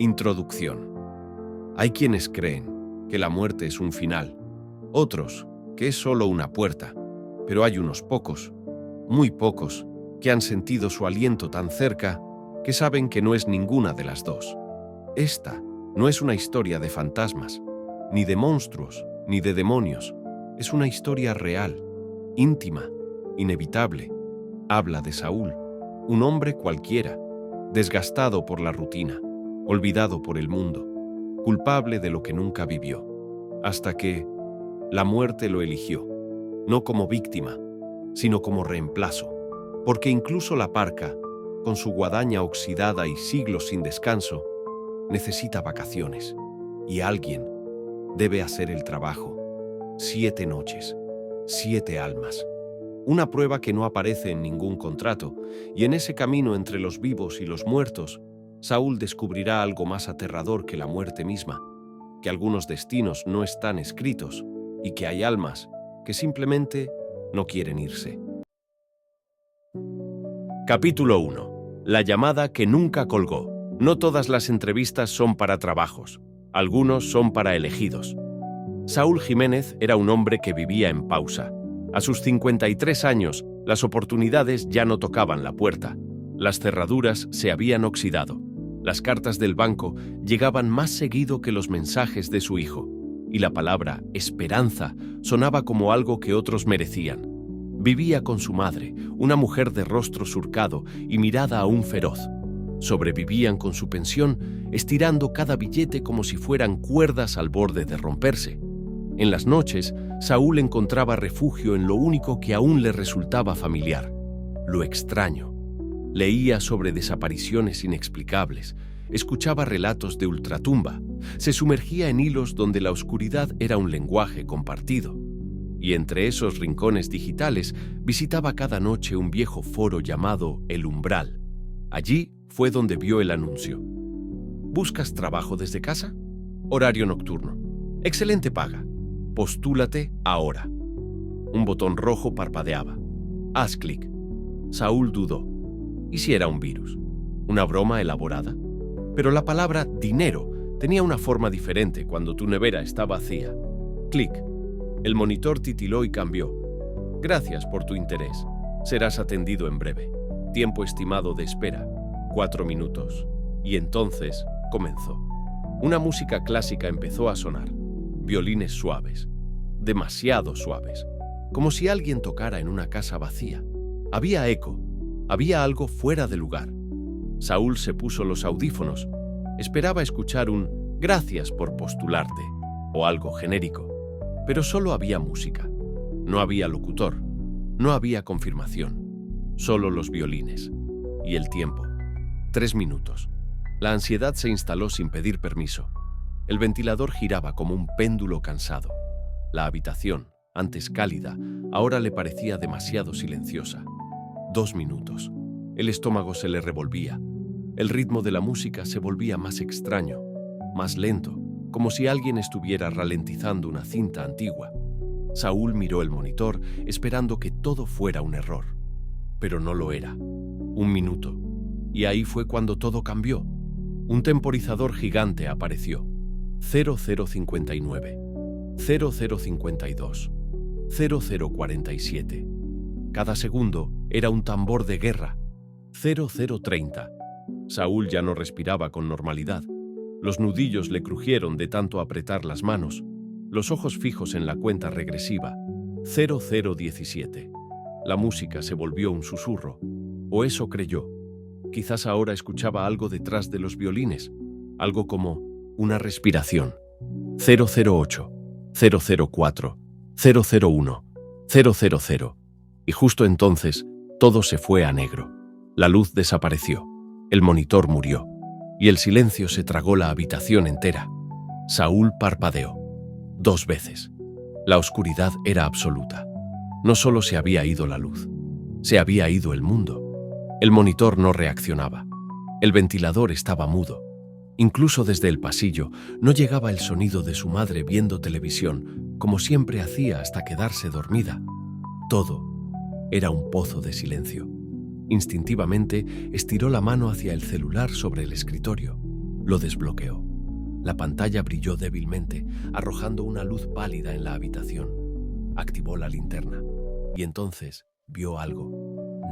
Introducción. Hay quienes creen que la muerte es un final, otros que es solo una puerta, pero hay unos pocos, muy pocos, que han sentido su aliento tan cerca que saben que no es ninguna de las dos. Esta no es una historia de fantasmas, ni de monstruos, ni de demonios. Es una historia real, íntima, inevitable. Habla de Saúl, un hombre cualquiera, desgastado por la rutina, olvidado por el mundo, culpable de lo que nunca vivió, hasta que la muerte lo eligió, no como víctima, sino como reemplazo, porque incluso la parca, con su guadaña oxidada y siglos sin descanso, necesita vacaciones, y alguien debe hacer el trabajo. 7 noches, 7 almas. Una prueba que no aparece en ningún contrato, y en ese camino entre los vivos y los muertos, Saúl descubrirá algo más aterrador que la muerte misma, que algunos destinos no están escritos y que hay almas que simplemente no quieren irse. Capítulo 1. La llamada que nunca colgó. No todas las entrevistas son para trabajos, algunos son para elegidos. Saúl Jiménez era un hombre que vivía en pausa. A sus 53 años, las oportunidades ya no tocaban la puerta. Las cerraduras se habían oxidado. Las cartas del banco llegaban más seguido que los mensajes de su hijo, y la palabra esperanza sonaba como algo que otros merecían. Vivía con su madre, una mujer de rostro surcado y mirada aún feroz. Sobrevivían con su pensión, estirando cada billete como si fueran cuerdas al borde de romperse. En las noches, Saúl encontraba refugio en lo único que aún le resultaba familiar: lo extraño. Leía sobre desapariciones inexplicables, escuchaba relatos de ultratumba, se sumergía en hilos donde la oscuridad era un lenguaje compartido. Y entre esos rincones digitales visitaba cada noche un viejo foro llamado El Umbral. Allí fue donde vio el anuncio. ¿Buscas trabajo desde casa? Horario nocturno. Excelente paga. Postúlate ahora. Un botón rojo parpadeaba. Haz clic. Saúl dudó. ¿Y si era un virus? ¿Una broma elaborada? Pero la palabra dinero tenía una forma diferente cuando tu nevera está vacía. Clic. El monitor titiló y cambió. Gracias por tu interés. Serás atendido en breve. Tiempo estimado de espera: 4 minutos. Y entonces comenzó. Una música clásica empezó a sonar. Violines suaves. Demasiado suaves. Como si alguien tocara en una casa vacía. Había eco. Había algo fuera de lugar. Saúl se puso los audífonos. Esperaba escuchar un «gracias por postularte» o algo genérico. Pero solo había música. No había locutor. No había confirmación. Solo los violines. Y el tiempo. 3 minutos. La ansiedad se instaló sin pedir permiso. El ventilador giraba como un péndulo cansado. La habitación, antes cálida, ahora le parecía demasiado silenciosa. 2 minutos. El estómago se le revolvía. El ritmo de la música se volvía más extraño, más lento, como si alguien estuviera ralentizando una cinta antigua. Saúl miró el monitor, esperando que todo fuera un error. Pero no lo era. 1 minuto. Y ahí fue cuando todo cambió. Un temporizador gigante apareció. 0059, 0052, 0047. Cada segundo era un tambor de guerra. 0030. Saúl ya no respiraba con normalidad. Los nudillos le crujieron de tanto apretar las manos. Los ojos fijos en la cuenta regresiva. 0017. La música se volvió un susurro. O eso creyó. Quizás ahora escuchaba algo detrás de los violines. Algo como una respiración. 008, 004, 001, 000. Y justo entonces, todo se fue a negro. La luz desapareció. El monitor murió. Y el silencio se tragó la habitación entera. Saúl parpadeó. 2 veces. La oscuridad era absoluta. No solo se había ido la luz, se había ido el mundo. El monitor no reaccionaba. El ventilador estaba mudo. Incluso desde el pasillo no llegaba el sonido de su madre viendo televisión, como siempre hacía hasta quedarse dormida. Todo era un pozo de silencio. Instintivamente estiró la mano hacia el celular sobre el escritorio. Lo desbloqueó. La pantalla brilló débilmente, arrojando una luz pálida en la habitación. Activó la linterna y entonces vio algo.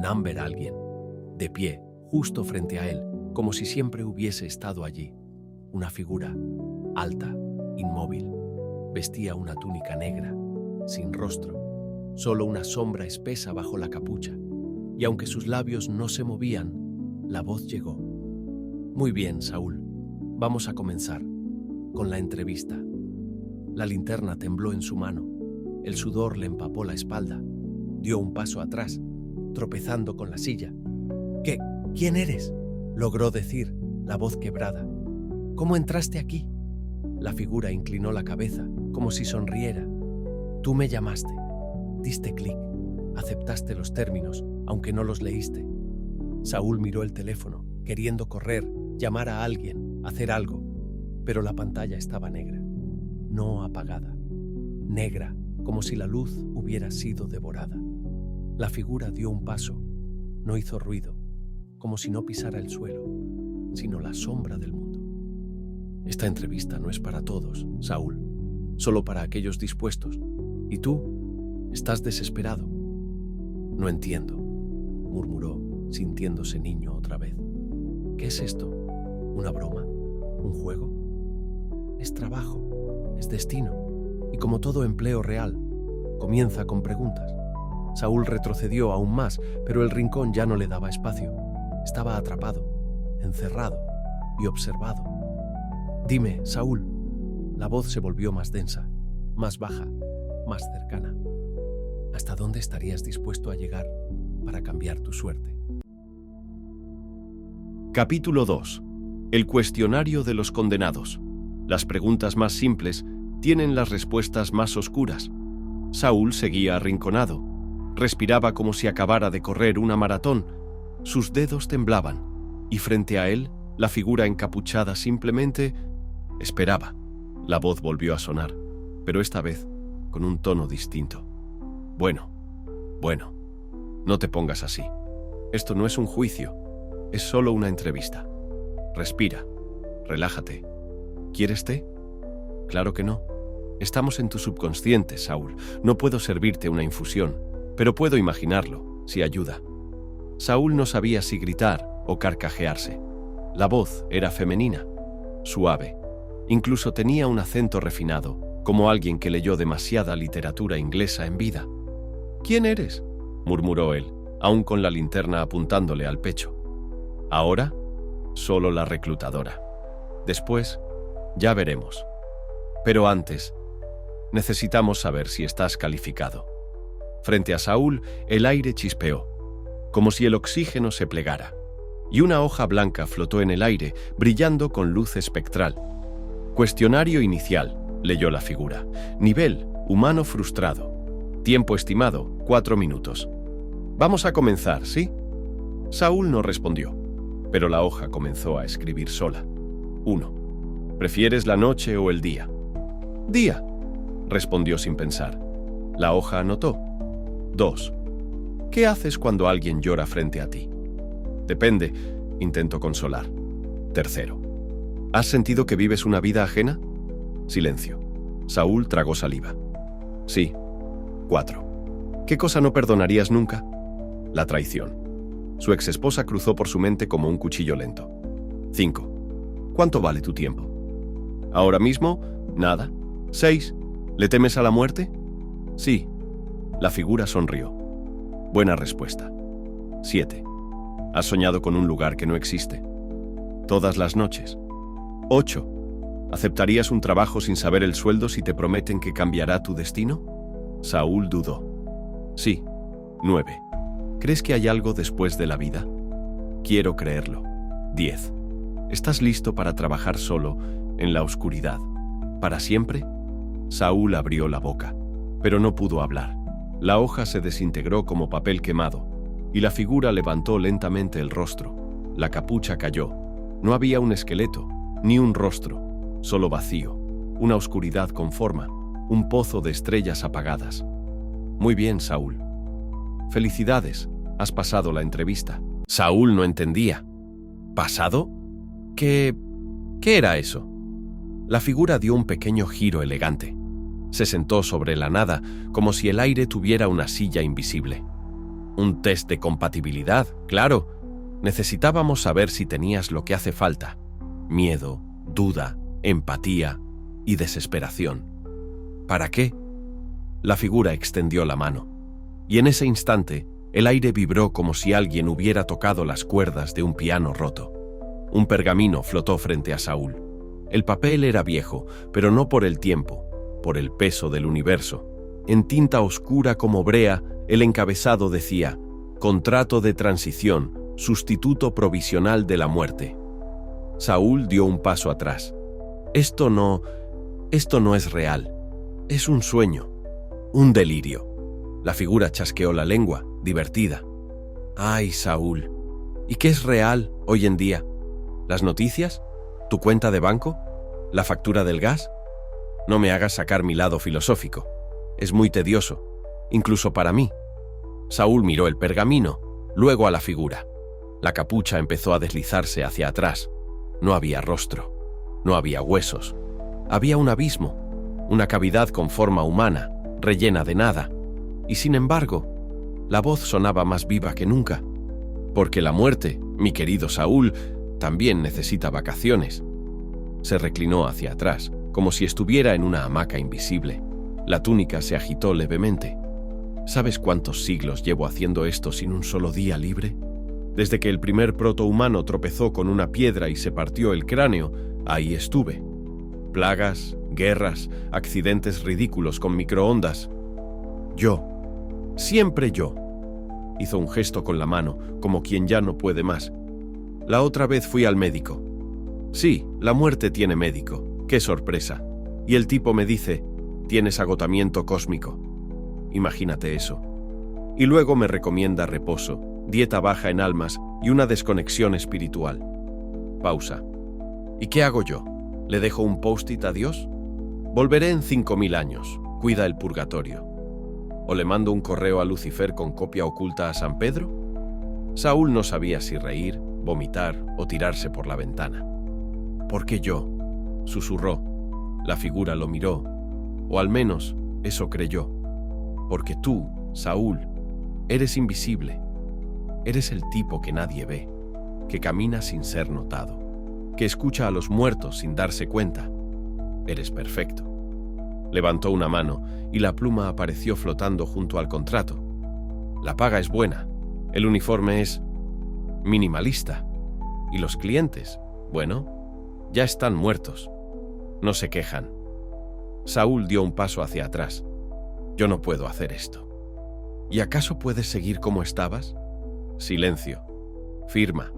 Number alguien, de pie, justo frente a él, como si siempre hubiese estado allí. Una figura, alta, inmóvil. Vestía una túnica negra, sin rostro, solo una sombra espesa bajo la capucha. Y aunque sus labios no se movían, la voz llegó. Muy bien, Saúl. Vamos a comenzar con la entrevista. La linterna tembló en su mano. El sudor le empapó la espalda. Dio un paso atrás, tropezando con la silla. ¿Quién eres?, logró decir, la voz quebrada. ¿Cómo entraste aquí? La figura inclinó la cabeza, como si sonriera. Tú me llamaste. Diste clic. Aceptaste los términos, aunque no los leíste. Saúl miró el teléfono, queriendo correr, llamar a alguien, hacer algo. Pero la pantalla estaba negra, no apagada. Negra, como si la luz hubiera sido devorada. La figura dio un paso, no hizo ruido, como si no pisara el suelo, sino la sombra del mundo. Esta entrevista no es para todos, Saúl, solo para aquellos dispuestos. Y tú, estás desesperado. No entiendo, murmuró, sintiéndose niño otra vez. ¿Qué es esto? ¿Una broma? ¿Un juego? Es trabajo, es destino, y como todo empleo real, comienza con preguntas. Saúl retrocedió aún más, pero el rincón ya no le daba espacio. Estaba atrapado, encerrado y observado. Dime, Saúl. La voz se volvió más densa, más baja, más cercana. ¿Hasta dónde estarías dispuesto a llegar para cambiar tu suerte? Capítulo 2. El cuestionario de los condenados. Las preguntas más simples tienen las respuestas más oscuras. Saúl seguía arrinconado. Respiraba como si acabara de correr una maratón. Sus dedos temblaban, y frente a él, la figura encapuchada simplemente esperaba. La voz volvió a sonar, pero esta vez con un tono distinto. Bueno, no te pongas así. Esto no es un juicio, es solo una entrevista. Respira, relájate. ¿Quieres té? Claro que no. Estamos en tu subconsciente, Saúl. No puedo servirte una infusión, pero puedo imaginarlo, si ayuda. Saúl no sabía si gritar o carcajearse. La voz era femenina, suave. Incluso tenía un acento refinado, como alguien que leyó demasiada literatura inglesa en vida. ¿Quién eres?, murmuró él, aún con la linterna apuntándole al pecho. Ahora, solo la reclutadora. Después, ya veremos. Pero antes, necesitamos saber si estás calificado. Frente a Saúl, el aire chispeó, como si el oxígeno se plegara, y una hoja blanca flotó en el aire, brillando con luz espectral. Cuestionario inicial, leyó la figura. Nivel, humano frustrado. Tiempo estimado, 4 minutos. Vamos a comenzar, ¿sí? Saúl no respondió, pero la hoja comenzó a escribir sola. 1. ¿Prefieres la noche o el día? Día, respondió sin pensar. La hoja anotó. 2. ¿Qué haces cuando alguien llora frente a ti? Depende, intentó consolar. 3. ¿Has sentido que vives una vida ajena? Silencio. Saúl tragó saliva. Sí. 4. ¿Qué cosa no perdonarías nunca? La traición. Su exesposa cruzó por su mente como un cuchillo lento. 5. ¿Cuánto vale tu tiempo? Ahora mismo, nada. 6. ¿Le temes a la muerte? Sí. La figura sonrió. Buena respuesta. 7. ¿Has soñado con un lugar que no existe? Todas las noches. 8. ¿Aceptarías un trabajo sin saber el sueldo si te prometen que cambiará tu destino? Saúl dudó. Sí. 9. ¿Crees que hay algo después de la vida? Quiero creerlo. 10. ¿Estás listo para trabajar solo, en la oscuridad, para siempre? Saúl abrió la boca, pero no pudo hablar. La hoja se desintegró como papel quemado, y la figura levantó lentamente el rostro. La capucha cayó. No había un esqueleto, ni un rostro, solo vacío, una oscuridad con forma, un pozo de estrellas apagadas. Muy bien, Saúl. Felicidades, has pasado la entrevista. Saúl no entendía. ¿Pasado? ¿Qué ¿Qué era eso? La figura dio un pequeño giro elegante. Se sentó sobre la nada, como si el aire tuviera una silla invisible. Un test de compatibilidad, claro. Necesitábamos saber si tenías lo que hace falta: miedo, duda, empatía y desesperación. ¿Para qué? La figura extendió la mano, y en ese instante el aire vibró como si alguien hubiera tocado las cuerdas de un piano roto. Un pergamino flotó frente a Saúl. El papel era viejo, pero no por el tiempo, por el peso del universo. En tinta oscura como brea, el encabezado decía: Contrato de transición, sustituto provisional de la muerte. Saúl dio un paso atrás. Esto no es real. Es un sueño, un delirio. La figura chasqueó la lengua, divertida. Ay, Saúl, ¿y qué es real hoy en día? ¿Las noticias? ¿Tu cuenta de banco? ¿La factura del gas? No me hagas sacar mi lado filosófico. Es muy tedioso, incluso para mí. Saúl miró el pergamino, luego a la figura. La capucha empezó a deslizarse hacia atrás. No había rostro, no había huesos. Había un abismo, una cavidad con forma humana, rellena de nada. Y sin embargo, la voz sonaba más viva que nunca. Porque la muerte, mi querido Saúl, también necesita vacaciones. Se reclinó hacia atrás, como si estuviera en una hamaca invisible. La túnica se agitó levemente. ¿Sabes cuántos siglos llevo haciendo esto sin un solo día libre? Desde que el primer protohumano tropezó con una piedra y se partió el cráneo, ahí estuve. Plagas, guerras, accidentes ridículos con microondas. Yo, siempre yo. Hizo un gesto con la mano, como quien ya no puede más. La otra vez fui al médico. Sí, la muerte tiene médico. ¡Qué sorpresa! Y el tipo me dice: tienes agotamiento cósmico. Imagínate eso. Y luego me recomienda reposo, dieta baja en almas y una desconexión espiritual. Pausa. ¿Y qué hago yo? ¿Le dejo un post-it a Dios? Volveré en 5000 años. Cuida el purgatorio. ¿O le mando un correo a Lucifer con copia oculta a San Pedro? Saúl no sabía si reír, vomitar o tirarse por la ventana. ¿Por qué yo?, susurró. La figura lo miró, o al menos eso creyó. Porque tú, Saúl, eres invisible. Eres el tipo que nadie ve, que camina sin ser notado, que escucha a los muertos sin darse cuenta. Eres perfecto. Levantó una mano y la pluma apareció flotando junto al contrato. La paga es buena, el uniforme es minimalista. Y los clientes, bueno, ya están muertos. No se quejan. Saúl dio un paso hacia atrás. Yo no puedo hacer esto. ¿Y acaso puedes seguir como estabas? Silencio. Firma.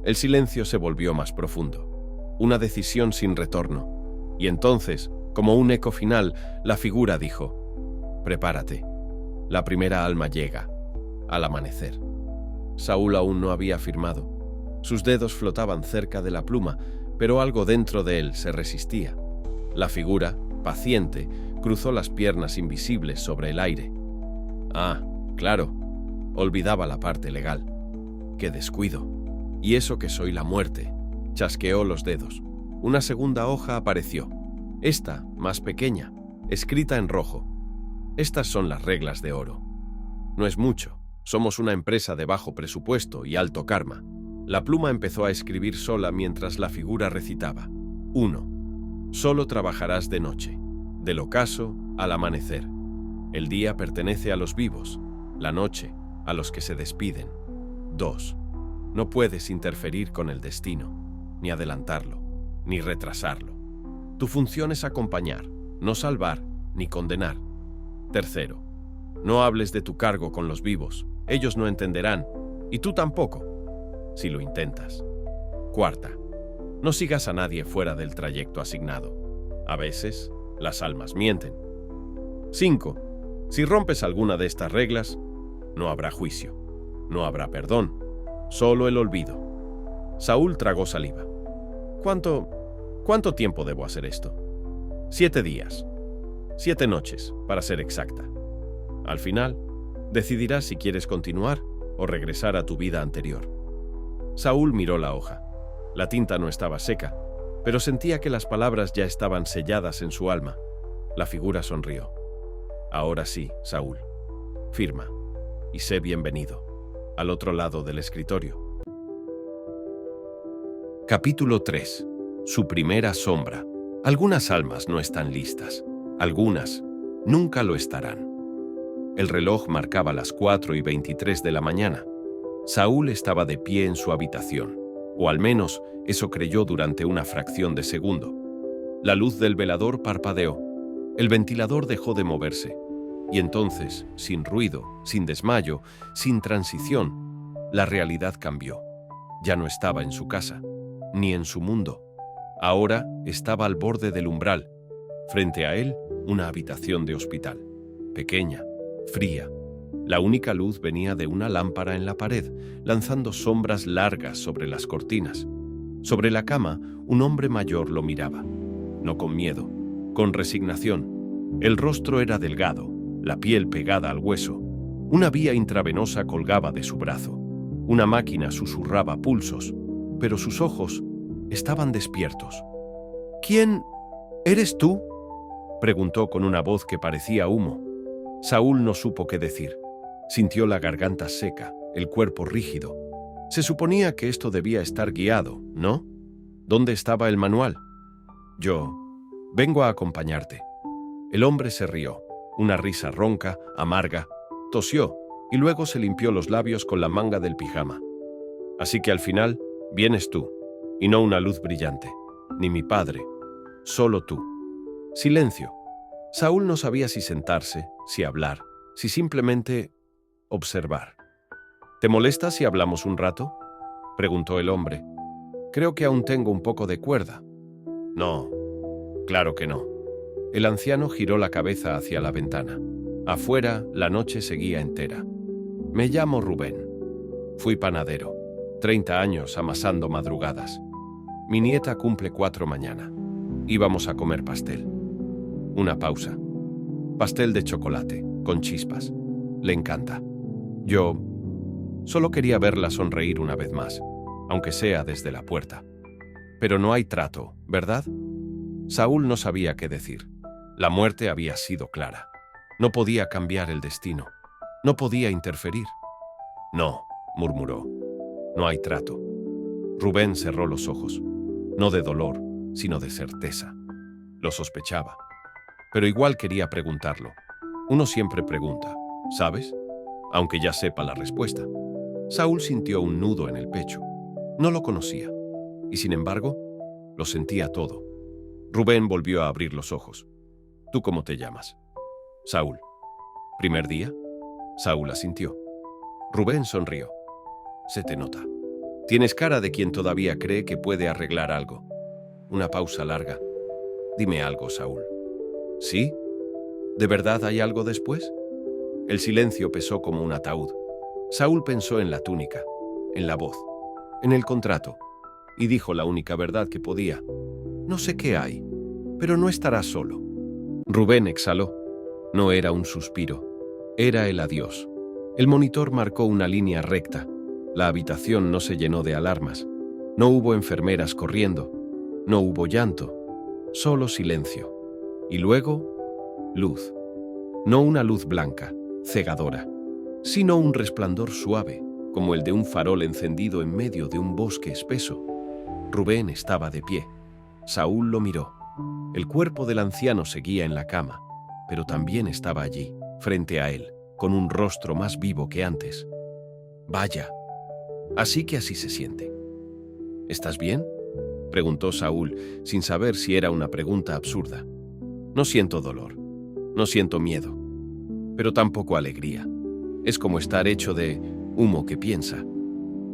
El silencio se volvió más profundo. Una decisión sin retorno. Y entonces, como un eco final, la figura dijo: prepárate. La primera alma llega, al amanecer. Saúl aún no había firmado. Sus dedos flotaban cerca de la pluma, pero algo dentro de él se resistía. La figura, paciente, cruzó las piernas invisibles sobre el aire. Ah, claro, olvidaba la parte legal. ¡Qué descuido! Y eso que soy la muerte. Chasqueó los dedos. Una segunda hoja apareció. Esta, más pequeña, escrita en rojo. Estas son las reglas de oro. No es mucho. Somos una empresa de bajo presupuesto y alto karma. La pluma empezó a escribir sola mientras la figura recitaba. 1. Solo trabajarás de noche, del ocaso al amanecer. El día pertenece a los vivos, la noche a los que se despiden. 2. No puedes interferir con el destino, ni adelantarlo, ni retrasarlo. Tu función es acompañar, no salvar ni condenar. 3. No hables de tu cargo con los vivos, ellos no entenderán, y tú tampoco, si lo intentas. 4. No sigas a nadie fuera del trayecto asignado. A veces, las almas mienten. 5. Si rompes alguna de estas reglas, no habrá juicio, no habrá perdón, solo el olvido. Saúl tragó saliva. ¿Cuánto tiempo debo hacer esto? 7 días. 7 noches, para ser exacta. Al final, decidirás si quieres continuar o regresar a tu vida anterior. Saúl miró la hoja. La tinta no estaba seca, pero sentía que las palabras ya estaban selladas en su alma. La figura sonrió. Ahora sí, Saúl. Firma, y sé bienvenido, al otro lado del escritorio. Capítulo 3. Su primera sombra. Algunas almas no están listas. Algunas nunca lo estarán. El reloj marcaba las 4:23 de la mañana. Saúl estaba de pie en su habitación, o al menos eso creyó durante una fracción de segundo. La luz del velador parpadeó. El ventilador dejó de moverse. Y entonces, sin ruido, sin desmayo, sin transición, la realidad cambió. Ya no estaba en su casa, ni en su mundo. Ahora estaba al borde del umbral. Frente a él, una habitación de hospital. Pequeña, fría. La única luz venía de una lámpara en la pared, lanzando sombras largas sobre las cortinas. Sobre la cama, un hombre mayor lo miraba. No con miedo, con resignación. El rostro era delgado, la piel pegada al hueso. Una vía intravenosa colgaba de su brazo. Una máquina susurraba pulsos, pero sus ojos estaban despiertos. «¿Quién eres tú?», preguntó con una voz que parecía humo. Saúl no supo qué decir. Sintió la garganta seca, el cuerpo rígido. Se suponía que esto debía estar guiado, ¿no? ¿Dónde estaba el manual? «Yo vengo a acompañarte». El hombre se rió, una risa ronca, amarga, tosió y luego se limpió los labios con la manga del pijama. «Así que al final vienes tú, y no una luz brillante, ni mi padre, solo tú». Silencio. Saúl no sabía si sentarse, si hablar, si simplemente observar. «¿Te molesta si hablamos un rato?», preguntó el hombre. «Creo que aún tengo un poco de cuerda». «No, claro que no». El anciano giró la cabeza hacia la ventana. Afuera, la noche seguía entera. «Me llamo Rubén. Fui panadero. 30 años amasando madrugadas. Mi nieta cumple 4 mañana. Íbamos a comer pastel». Una pausa. «Pastel de chocolate, con chispas. Le encanta. Yo solo quería verla sonreír una vez más, aunque sea desde la puerta. Pero no hay trato, ¿verdad?». Saúl no sabía qué decir. La muerte había sido clara. No podía cambiar el destino. No podía interferir. «No», murmuró. «No hay trato». Rubén cerró los ojos. No de dolor, sino de certeza. Lo sospechaba. Pero igual quería preguntarlo. Uno siempre pregunta, ¿sabes? Aunque ya sepa la respuesta. Saúl sintió un nudo en el pecho. No lo conocía. Y sin embargo, lo sentía todo. Rubén volvió a abrir los ojos. «¿Tú cómo te llamas?». «Saúl». «¿Primer día?». Saúl asintió. Rubén sonrió. «Se te nota. Tienes cara de quien todavía cree que puede arreglar algo». Una pausa larga. «Dime algo, Saúl». «¿Sí? ¿De verdad hay algo después?». El silencio pesó como un ataúd. Saúl pensó en la túnica, en la voz, en el contrato, y dijo la única verdad que podía. «No sé qué hay, pero no estarás solo». Rubén exhaló. No era un suspiro, era el adiós. El monitor marcó una línea recta. La habitación no se llenó de alarmas. No hubo enfermeras corriendo. No hubo llanto. Solo silencio. Y luego, luz. No una luz blanca, cegadora, sino un resplandor suave, como el de un farol encendido en medio de un bosque espeso. Rubén estaba de pie. Saúl lo miró. El cuerpo del anciano seguía en la cama, pero también estaba allí, frente a él, con un rostro más vivo que antes. «Vaya, así que así se siente». «¿Estás bien?», preguntó Saúl, sin saber si era una pregunta absurda. «No siento dolor, no siento miedo, pero tampoco alegría. Es como estar hecho de humo que piensa».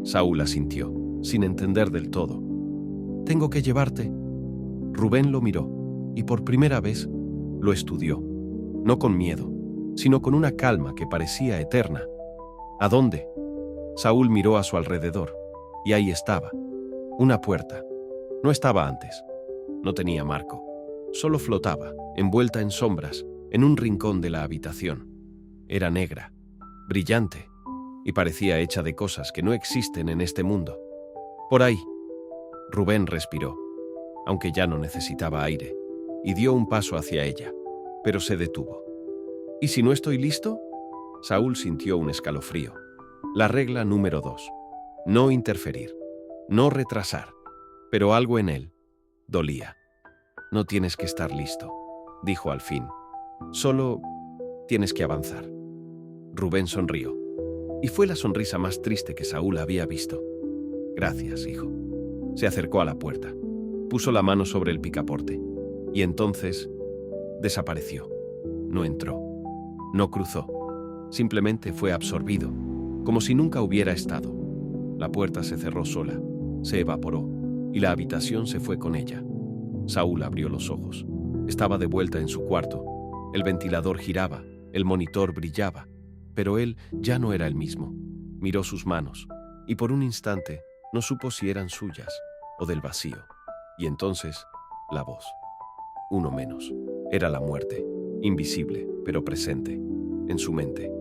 Saúl asintió, sin entender del todo. «¿Tengo que llevarte?». Rubén lo miró, y por primera vez lo estudió, no con miedo, sino con una calma que parecía eterna. «¿A dónde?». Saúl miró a su alrededor, y ahí estaba, una puerta. No estaba antes, no tenía marco, solo flotaba, envuelta en sombras, en un rincón de la habitación. Era negra, brillante, y parecía hecha de cosas que no existen en este mundo. «Por ahí». Rubén respiró. aunque ya no necesitaba aire, y dio un paso hacia ella, pero se detuvo. ¿Y si no estoy listo? Saúl sintió un escalofrío. La regla número 2. No interferir, no retrasar. Pero algo en él dolía. No tienes que estar listo, dijo al fin. Solo tienes que avanzar. Rubén sonrió, y fue la sonrisa más triste que Saúl había visto. Gracias, hijo. Se acercó a la puerta, puso la mano sobre el picaporte, y entonces desapareció. No entró, no cruzó, simplemente fue absorbido, como si nunca hubiera estado. La puerta se cerró sola, se evaporó, y la habitación se fue con ella. Saúl abrió los ojos. Estaba de vuelta en su cuarto. El ventilador giraba, el monitor brillaba, pero él ya no era el mismo. Miró sus manos, y por un instante no supo si eran suyas o del vacío. Y entonces, la voz. Uno menos. Era la muerte, invisible, pero presente, en su mente.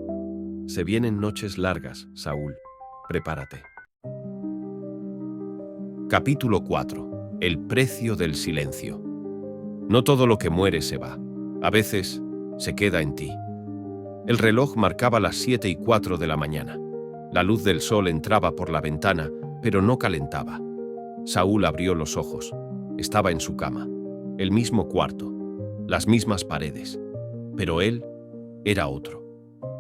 Se vienen noches largas, Saúl. Prepárate. Capítulo 4. El precio del silencio. No todo lo que muere se va. A veces, se queda en ti. El reloj marcaba las 7:04 de la mañana. La luz del sol entraba por la ventana, pero no calentaba. Saúl abrió los ojos. Estaba en su cama. El mismo cuarto. Las mismas paredes. Pero él era otro.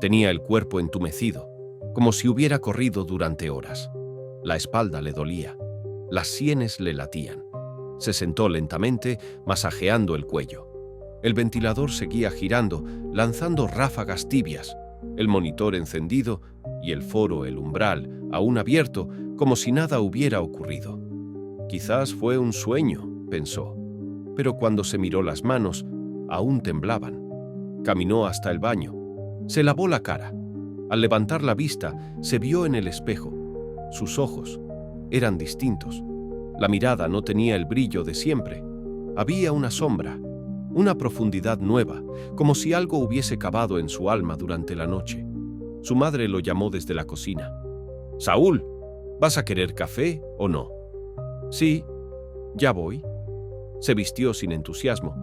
Tenía el cuerpo entumecido, como si hubiera corrido durante horas. La espalda le dolía. Las sienes le latían. Se sentó lentamente, masajeando el cuello. El ventilador seguía girando, lanzando ráfagas tibias, el monitor encendido y el foro, el umbral, aún abierto, como si nada hubiera ocurrido. Quizás fue un sueño, pensó, pero cuando se miró las manos, aún temblaban. Caminó hasta el baño. Se lavó la cara. Al levantar la vista, se vio en el espejo. Sus ojos eran distintos. La mirada no tenía el brillo de siempre. Había una sombra, una profundidad nueva, como si algo hubiese cavado en su alma durante la noche. Su madre lo llamó desde la cocina. «Saúl, ¿vas a querer café o no?» «Sí, ya voy». Se vistió sin entusiasmo.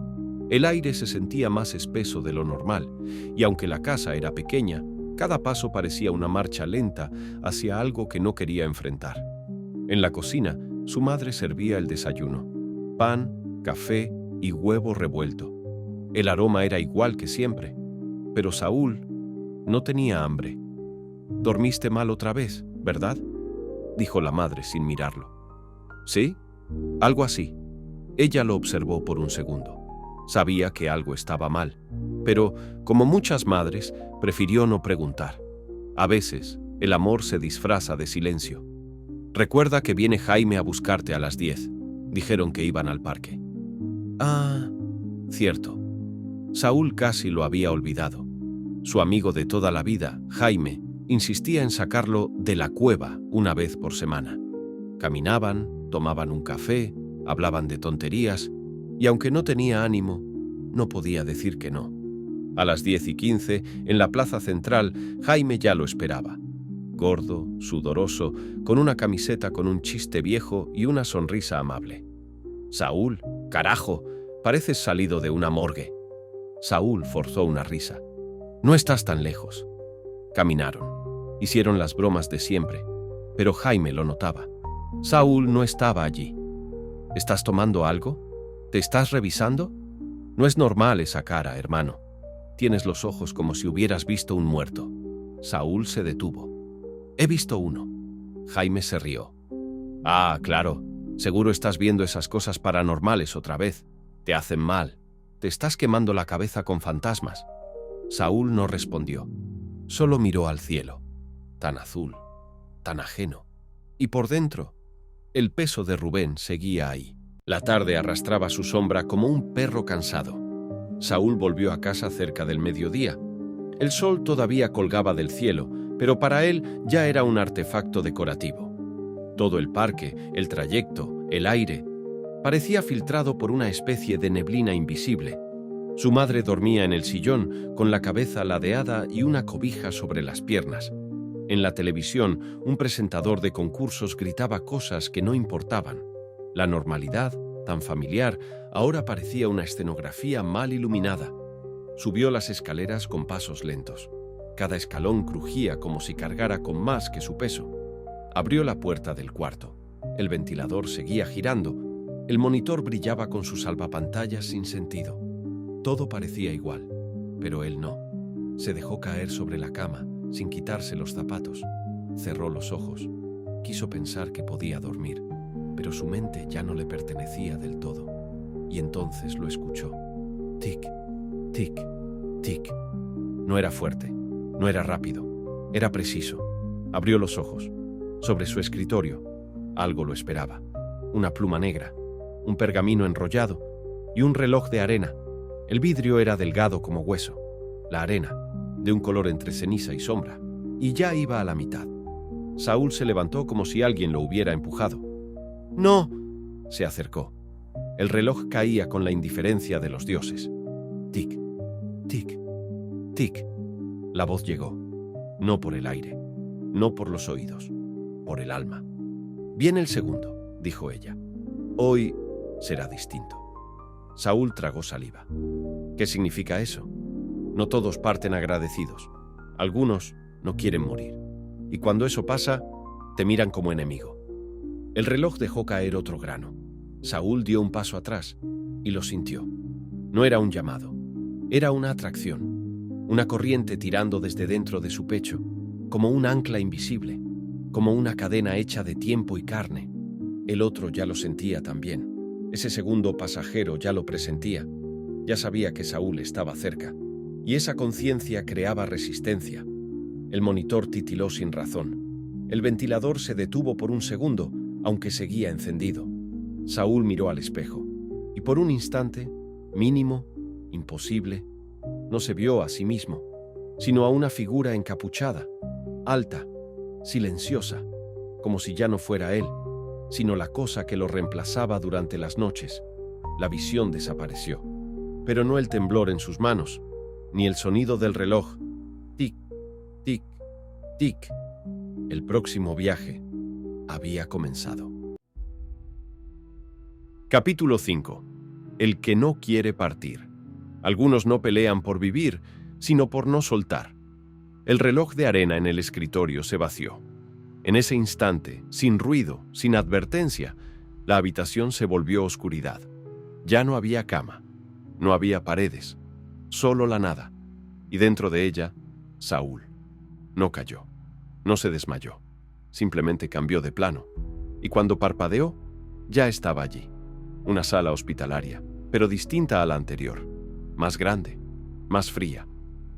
El aire se sentía más espeso de lo normal, y aunque la casa era pequeña, cada paso parecía una marcha lenta hacia algo que no quería enfrentar. En la cocina, su madre servía el desayuno: pan, café y huevo revuelto. El aroma era igual que siempre, pero Saúl no tenía hambre. «¿Dormiste mal otra vez, verdad?», dijo la madre sin mirarlo. «¿Sí? Algo así». Ella lo observó por un segundo. Sabía que algo estaba mal, pero, como muchas madres, prefirió no preguntar. A veces, el amor se disfraza de silencio. «Recuerda que viene Jaime a buscarte a las 10. Dijeron que iban al parque». «Ah, cierto». Saúl casi lo había olvidado. Su amigo de toda la vida, Jaime, insistía en sacarlo de la cueva una vez por semana. Caminaban, tomaban un café, hablaban de tonterías, y aunque no tenía ánimo, no podía decir que no. A las 10:15, en la plaza central, Jaime ya lo esperaba. Gordo, sudoroso, con una camiseta con un chiste viejo y una sonrisa amable. «Saúl, carajo, pareces salido de una morgue». Saúl forzó una risa. «No estás tan lejos». Caminaron. Hicieron las bromas de siempre, pero Jaime lo notaba. Saúl no estaba allí. «¿Estás tomando algo? ¿Te estás revisando? No es normal esa cara, hermano. Tienes los ojos como si hubieras visto un muerto». Saúl se detuvo. «He visto uno». Jaime se rió. «Ah, claro. Seguro estás viendo esas cosas paranormales otra vez. Te hacen mal. Te estás quemando la cabeza con fantasmas». Saúl no respondió. Solo miró al cielo. Tan azul, tan ajeno. Y por dentro, el peso de Rubén seguía ahí. La tarde arrastraba su sombra como un perro cansado. Saúl volvió a casa cerca del mediodía. El sol todavía colgaba del cielo, pero para él ya era un artefacto decorativo. Todo el parque, el trayecto, el aire, parecía filtrado por una especie de neblina invisible. Su madre dormía en el sillón, con la cabeza ladeada y una cobija sobre las piernas. En la televisión, un presentador de concursos gritaba cosas que no importaban. La normalidad tan familiar, ahora parecía una escenografía mal iluminada. Subió las escaleras con pasos lentos. Cada escalón crujía como si cargara con más que su peso. Abrió la puerta del cuarto. El ventilador seguía girando. El monitor brillaba con sus salvapantallas sin sentido. Todo parecía igual, pero él no. Se dejó caer sobre la cama, sin quitarse los zapatos. Cerró los ojos. Quiso pensar que podía dormir, pero su mente ya no le pertenecía del todo. Y entonces lo escuchó. Tic, tic, tic. No era fuerte, no era rápido, era preciso. Abrió los ojos. Sobre su escritorio, algo lo esperaba. Una pluma negra, un pergamino enrollado y un reloj de arena. El vidrio era delgado como hueso. La arena, de un color entre ceniza y sombra, y ya iba a la mitad. Saúl se levantó como si alguien lo hubiera empujado. ¡No! Se acercó. El reloj caía con la indiferencia de los dioses. Tic, tic, tic. La voz llegó. No por el aire, no por los oídos, por el alma. Viene el segundo, dijo ella. Hoy será distinto. Saúl tragó saliva. ¿Qué significa eso? No todos parten agradecidos. Algunos no quieren morir. Y cuando eso pasa, te miran como enemigo. El reloj dejó caer otro grano. Saúl dio un paso atrás y lo sintió. No era un llamado, era una atracción, una corriente tirando desde dentro de su pecho, como un ancla invisible, como una cadena hecha de tiempo y carne. El otro ya lo sentía también. Ese segundo pasajero ya lo presentía. Ya sabía que Saúl estaba cerca. Y esa conciencia creaba resistencia. El monitor titiló sin razón. El ventilador se detuvo por un segundo, aunque seguía encendido. Saúl miró al espejo, y por un instante, mínimo, imposible, no se vio a sí mismo, sino a una figura encapuchada, alta, silenciosa, como si ya no fuera él, sino la cosa que lo reemplazaba durante las noches. La visión desapareció, pero no el temblor en sus manos, ni el sonido del reloj. Tic, tic, tic. El próximo viaje había comenzado. Capítulo 5. El que no quiere partir. Algunos no pelean por vivir, sino por no soltar. El reloj de arena en el escritorio se vació. En ese instante, sin ruido, sin advertencia, la habitación se volvió oscuridad. Ya no había cama, no había paredes, solo la nada. Y dentro de ella, Saúl. No cayó, no se desmayó, simplemente cambió de plano. Y cuando parpadeó, ya estaba allí. Una sala hospitalaria, pero distinta a la anterior. Más grande, más fría.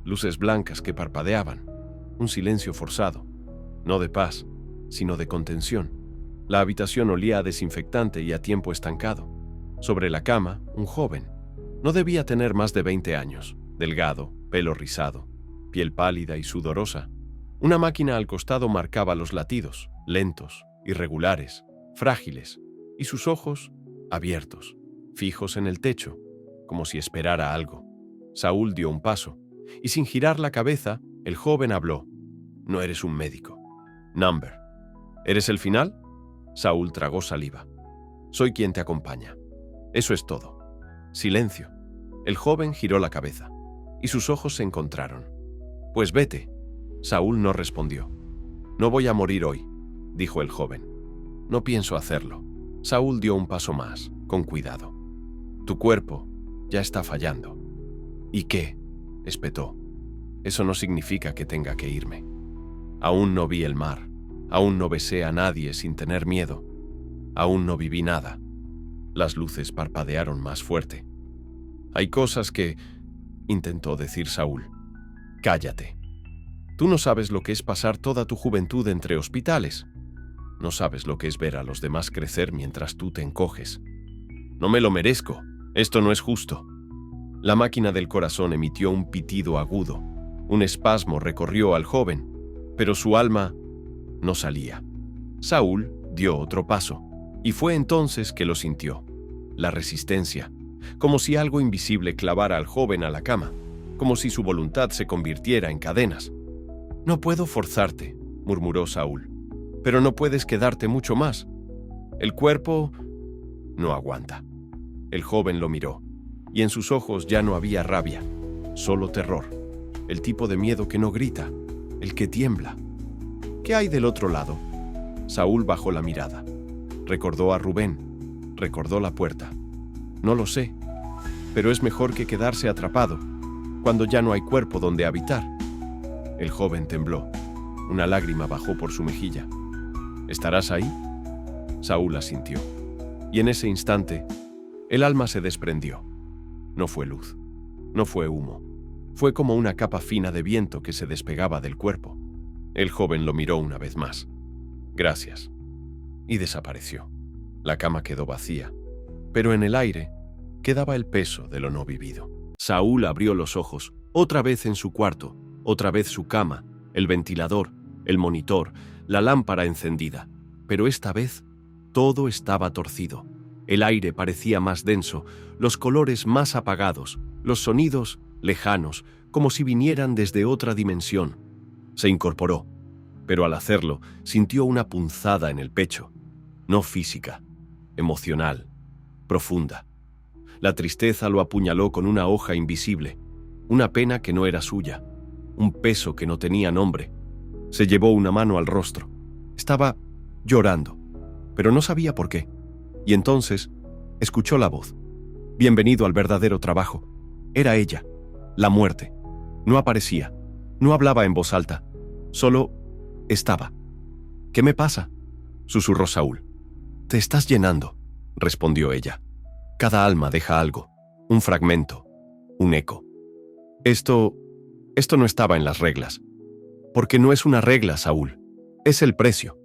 Luces blancas que parpadeaban. Un silencio forzado. No de paz, sino de contención. La habitación olía a desinfectante y a tiempo estancado. Sobre la cama, un joven. No debía tener más de 20 años. Delgado, pelo rizado, piel pálida y sudorosa. Una máquina al costado marcaba los latidos, lentos, irregulares, frágiles, y sus ojos abiertos, fijos en el techo, como si esperara algo. Saúl dio un paso, y sin girar la cabeza, el joven habló. No eres un médico. Number. ¿Eres el final? Saúl tragó saliva. Soy quien te acompaña. Eso es todo. Silencio. El joven giró la cabeza, y sus ojos se encontraron. Pues vete. Saúl no respondió. No voy a morir hoy, dijo el joven. No pienso hacerlo. Saúl dio un paso más, con cuidado. Tu cuerpo ya está fallando. ¿Y qué? Espetó. Eso no significa que tenga que irme. Aún no vi el mar. Aún no besé a nadie sin tener miedo. Aún no viví nada. Las luces parpadearon más fuerte. Hay cosas que... intentó decir Saúl. Cállate. Tú no sabes lo que es pasar toda tu juventud entre hospitales. No sabes lo que es ver a los demás crecer mientras tú te encoges. No me lo merezco. Esto no es justo. La máquina del corazón emitió un pitido agudo. Un espasmo recorrió al joven, pero su alma no salía. Saúl dio otro paso, y fue entonces que lo sintió. La resistencia, como si algo invisible clavara al joven a la cama, como si su voluntad se convirtiera en cadenas. No puedo forzarte, murmuró Saúl, pero no puedes quedarte mucho más. El cuerpo no aguanta. El joven lo miró, y en sus ojos ya no había rabia, solo terror. El tipo de miedo que no grita, el que tiembla. ¿Qué hay del otro lado? Saúl bajó la mirada. Recordó a Rubén, recordó la puerta. No lo sé, pero es mejor que quedarse atrapado, cuando ya no hay cuerpo donde habitar. El joven tembló. Una lágrima bajó por su mejilla. ¿Estarás ahí? Saúl asintió. Y en ese instante, el alma se desprendió. No fue luz, no fue humo. Fue como una capa fina de viento que se despegaba del cuerpo. El joven lo miró una vez más. Gracias. Y desapareció. La cama quedó vacía, pero en el aire quedaba el peso de lo no vivido. Saúl abrió los ojos, otra vez en su cuarto, otra vez su cama, el ventilador, el monitor, la lámpara encendida. Pero esta vez todo estaba torcido. El aire parecía más denso, los colores más apagados, los sonidos lejanos, como si vinieran desde otra dimensión. Se incorporó, pero al hacerlo sintió una punzada en el pecho, no física, emocional, profunda. La tristeza lo apuñaló con una hoja invisible, una pena que no era suya, un peso que no tenía nombre. Se llevó una mano al rostro. Estaba llorando, pero no sabía por qué. Y entonces escuchó la voz. Bienvenido al verdadero trabajo. Era ella, la muerte. No aparecía, no hablaba en voz alta, solo estaba. ¿Qué me pasa?, susurró Saúl. Te estás llenando, respondió ella. Cada alma deja algo, un fragmento, un eco. Esto no estaba en las reglas. Porque no es una regla, Saúl. Es el precio.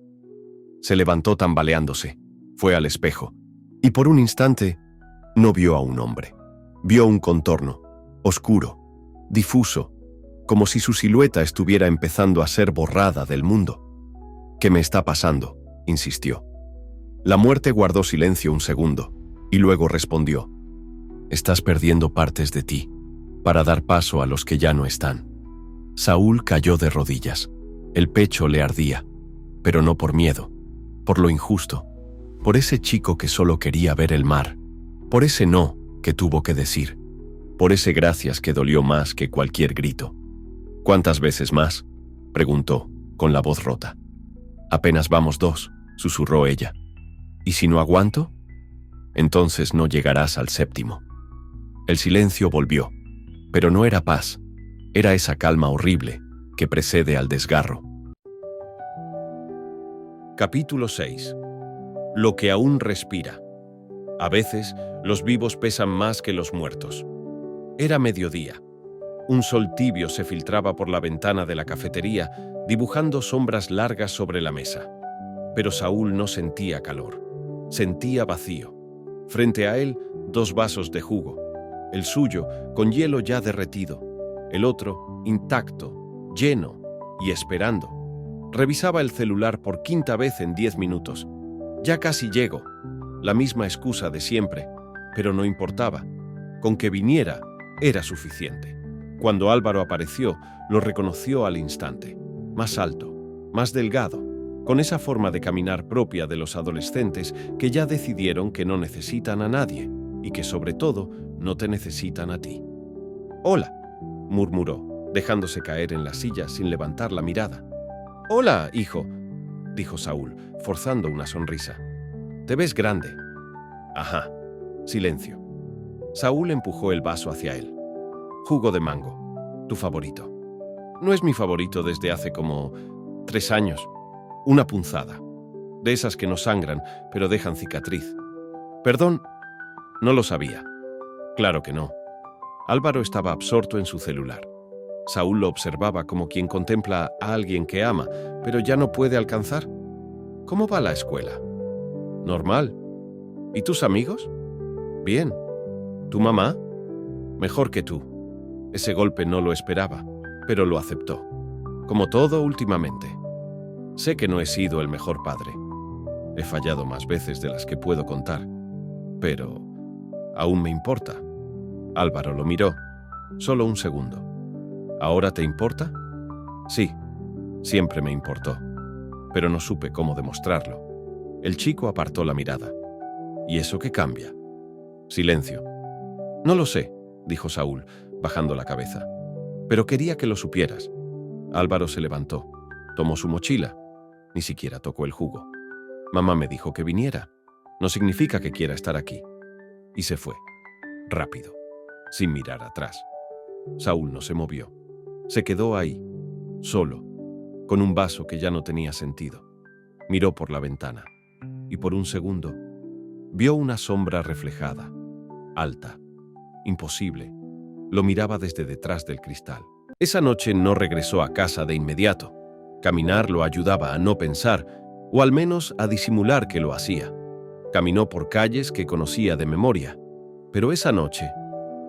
Se levantó tambaleándose, fue al espejo, y por un instante no vio a un hombre. Vio un contorno, oscuro, difuso, como si su silueta estuviera empezando a ser borrada del mundo. ¿Qué me está pasando?, insistió. La muerte guardó silencio un segundo, y luego respondió. Estás perdiendo partes de ti, para dar paso a los que ya no están. Saúl cayó de rodillas. El pecho le ardía, pero no por miedo, por lo injusto, por ese chico que solo quería ver el mar, por ese no que tuvo que decir, por ese gracias que dolió más que cualquier grito. ¿Cuántas veces más?, preguntó, con la voz rota. Apenas vamos 2, susurró ella. ¿Y si no aguanto? Entonces no llegarás al 7º. El silencio volvió, pero no era paz, era esa calma horrible que precede al desgarro. Capítulo 6. Lo que aún respira. A veces, los vivos pesan más que los muertos. Era mediodía. Un sol tibio se filtraba por la ventana de la cafetería, dibujando sombras largas sobre la mesa. Pero Saúl no sentía calor. Sentía vacío. Frente a él, 2 vasos de jugo. El suyo, con hielo ya derretido. El otro, intacto, lleno y esperando. Revisaba el celular por 5ª vez en 10 minutos. Ya casi llego. La misma excusa de siempre, pero no importaba. Con que viniera, era suficiente. Cuando Álvaro apareció, lo reconoció al instante. Más alto, más delgado, con esa forma de caminar propia de los adolescentes que ya decidieron que no necesitan a nadie y que sobre todo no te necesitan a ti. «Hola», murmuró, dejándose caer en la silla sin levantar la mirada. «Hola, hijo», dijo Saúl, forzando una sonrisa. «Te ves grande». «Ajá». Silencio. Saúl empujó el vaso hacia él. «Jugo de mango, tu favorito». «No es mi favorito desde hace como 3 años. Una punzada. De esas que no sangran, pero dejan cicatriz». «Perdón, no lo sabía». «Claro que no». Álvaro estaba absorto en su celular. Saúl lo observaba como quien contempla a alguien que ama, pero ya no puede alcanzar. «¿Cómo va la escuela?» «Normal». «¿Y tus amigos?» «Bien». «¿Tu mamá?» «Mejor que tú». Ese golpe no lo esperaba, pero lo aceptó. Como todo últimamente. Sé que no he sido el mejor padre. He fallado más veces de las que puedo contar. Pero aún me importa. Álvaro lo miró. Solo un segundo. ¿Ahora te importa? Sí, siempre me importó. Pero no supe cómo demostrarlo. El chico apartó la mirada. ¿Y eso qué cambia? Silencio. No lo sé, dijo Saúl, bajando la cabeza. Pero quería que lo supieras. Álvaro se levantó, tomó su mochila. Ni siquiera tocó el jugo. Mamá me dijo que viniera. No significa que quiera estar aquí. Y se fue, rápido, sin mirar atrás. Saúl no se movió. Se quedó ahí, solo, con un vaso que ya no tenía sentido. Miró por la ventana y por un segundo vio una sombra reflejada, alta, imposible. Lo miraba desde detrás del cristal. Esa noche no regresó a casa de inmediato. Caminar lo ayudaba a no pensar, o al menos a disimular que lo hacía. Caminó por calles que conocía de memoria, pero esa noche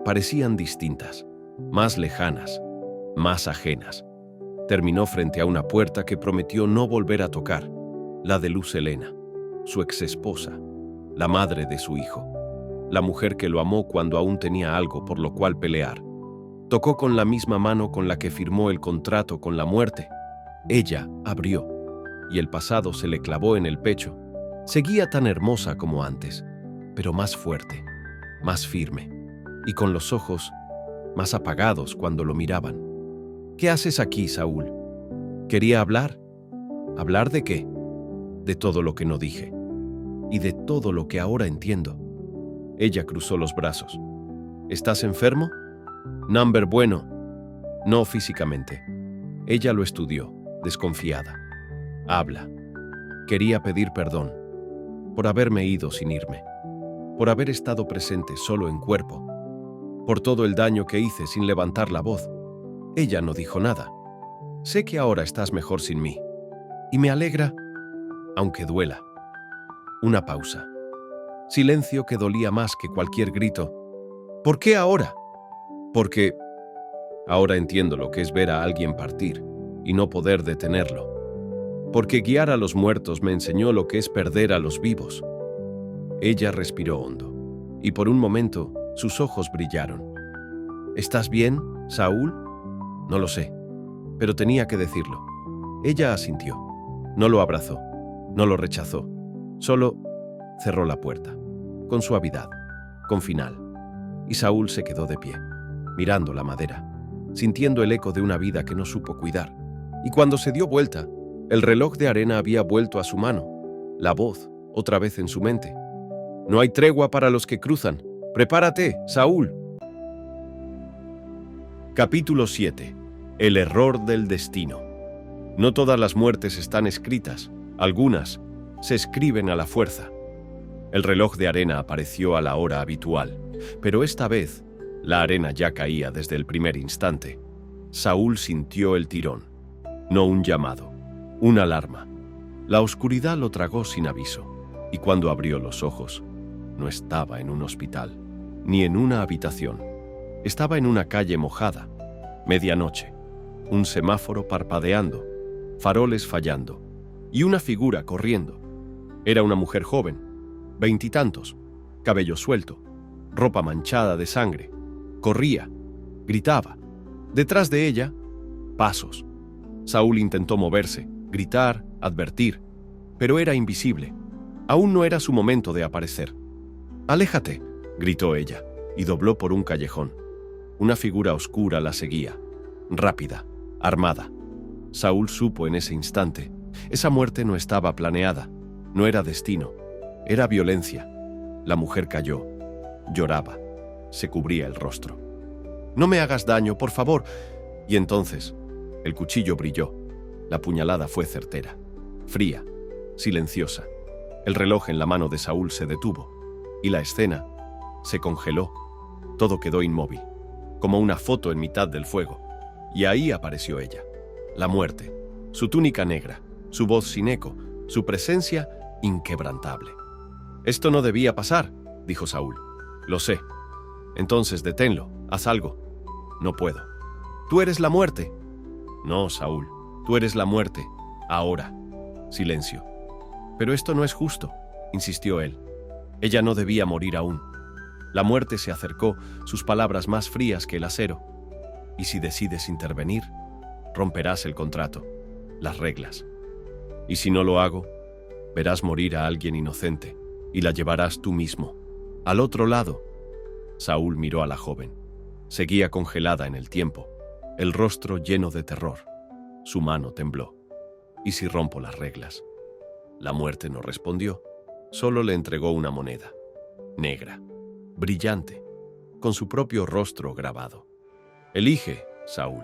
parecían distintas, más lejanas, más ajenas. Terminó frente a una puerta que prometió no volver a tocar, la de Luz Helena, su exesposa, la madre de su hijo, la mujer que lo amó cuando aún tenía algo por lo cual pelear. Tocó con la misma mano con la que firmó el contrato con la muerte. Ella abrió, y el pasado se le clavó en el pecho. Seguía tan hermosa como antes, pero más fuerte, más firme, y con los ojos más apagados cuando lo miraban. ¿Qué haces aquí, Saúl? ¿Quería hablar? ¿Hablar de qué? De todo lo que no dije, y de todo lo que ahora entiendo. Ella cruzó los brazos. ¿Estás enfermo? Number bueno. No físicamente. Ella lo estudió, desconfiada. Habla. Quería pedir perdón por haberme ido sin irme, por haber estado presente solo en cuerpo, por todo el daño que hice sin levantar la voz. Ella no dijo nada. Sé que ahora estás mejor sin mí, y me alegra, aunque duela. Una pausa. Silencio que dolía más que cualquier grito. ¿Por qué ahora? Porque ahora entiendo lo que es ver a alguien partir y no poder detenerlo. Porque guiar a los muertos me enseñó lo que es perder a los vivos. Ella respiró hondo, y por un momento sus ojos brillaron. ¿Estás bien, Saúl? No lo sé, pero tenía que decirlo. Ella asintió. No lo abrazó, no lo rechazó. Solo cerró la puerta, con suavidad, con final. Y Saúl se quedó de pie, mirando la madera, sintiendo el eco de una vida que no supo cuidar. Y cuando se dio vuelta, el reloj de arena había vuelto a su mano, la voz otra vez en su mente. No hay tregua para los que cruzan. Prepárate, Saúl. Capítulo 7. El error del destino. No todas las muertes están escritas, algunas se escriben a la fuerza. El reloj de arena apareció a la hora habitual, pero esta vez la arena ya caía desde el primer instante. Saúl sintió el tirón, no un llamado, una alarma. La oscuridad lo tragó sin aviso, y cuando abrió los ojos, no estaba en un hospital, ni en una habitación. Estaba en una calle mojada, medianoche, un semáforo parpadeando, faroles fallando, y una figura corriendo. Era una mujer joven, 20 y tantos, cabello suelto, ropa manchada de sangre. Corría, gritaba. Detrás de ella, pasos. Saúl intentó moverse, gritar, advertir, pero era invisible. Aún no era su momento de aparecer. «Aléjate», gritó ella, y dobló por un callejón. Una figura oscura la seguía, rápida, armada. Saúl supo en ese instante, esa muerte no estaba planeada, no era destino, era violencia. La mujer cayó, lloraba, se cubría el rostro. «No me hagas daño, por favor». Y entonces, el cuchillo brilló. La puñalada fue certera, fría, silenciosa. El reloj en la mano de Saúl se detuvo, y la escena se congeló. Todo quedó inmóvil, como una foto en mitad del fuego. Y ahí apareció ella, la muerte, su túnica negra, su voz sin eco, su presencia inquebrantable. «Esto no debía pasar», dijo Saúl. «Lo sé. Entonces deténlo, haz algo». «No puedo». «Tú eres la muerte». «No, Saúl, tú eres la muerte, ahora». Silencio. «Pero esto no es justo», insistió él. Ella no debía morir aún. La muerte se acercó, sus palabras más frías que el acero. «Y si decides intervenir, romperás el contrato, las reglas. Y si no lo hago, verás morir a alguien inocente y la llevarás tú mismo, al otro lado, Saúl miró a la joven. Seguía congelada en el tiempo, el rostro lleno de terror. Su mano tembló. ¿Y si rompo las reglas? La muerte no respondió, solo le entregó una moneda, negra, brillante, con su propio rostro grabado. Elige, Saúl.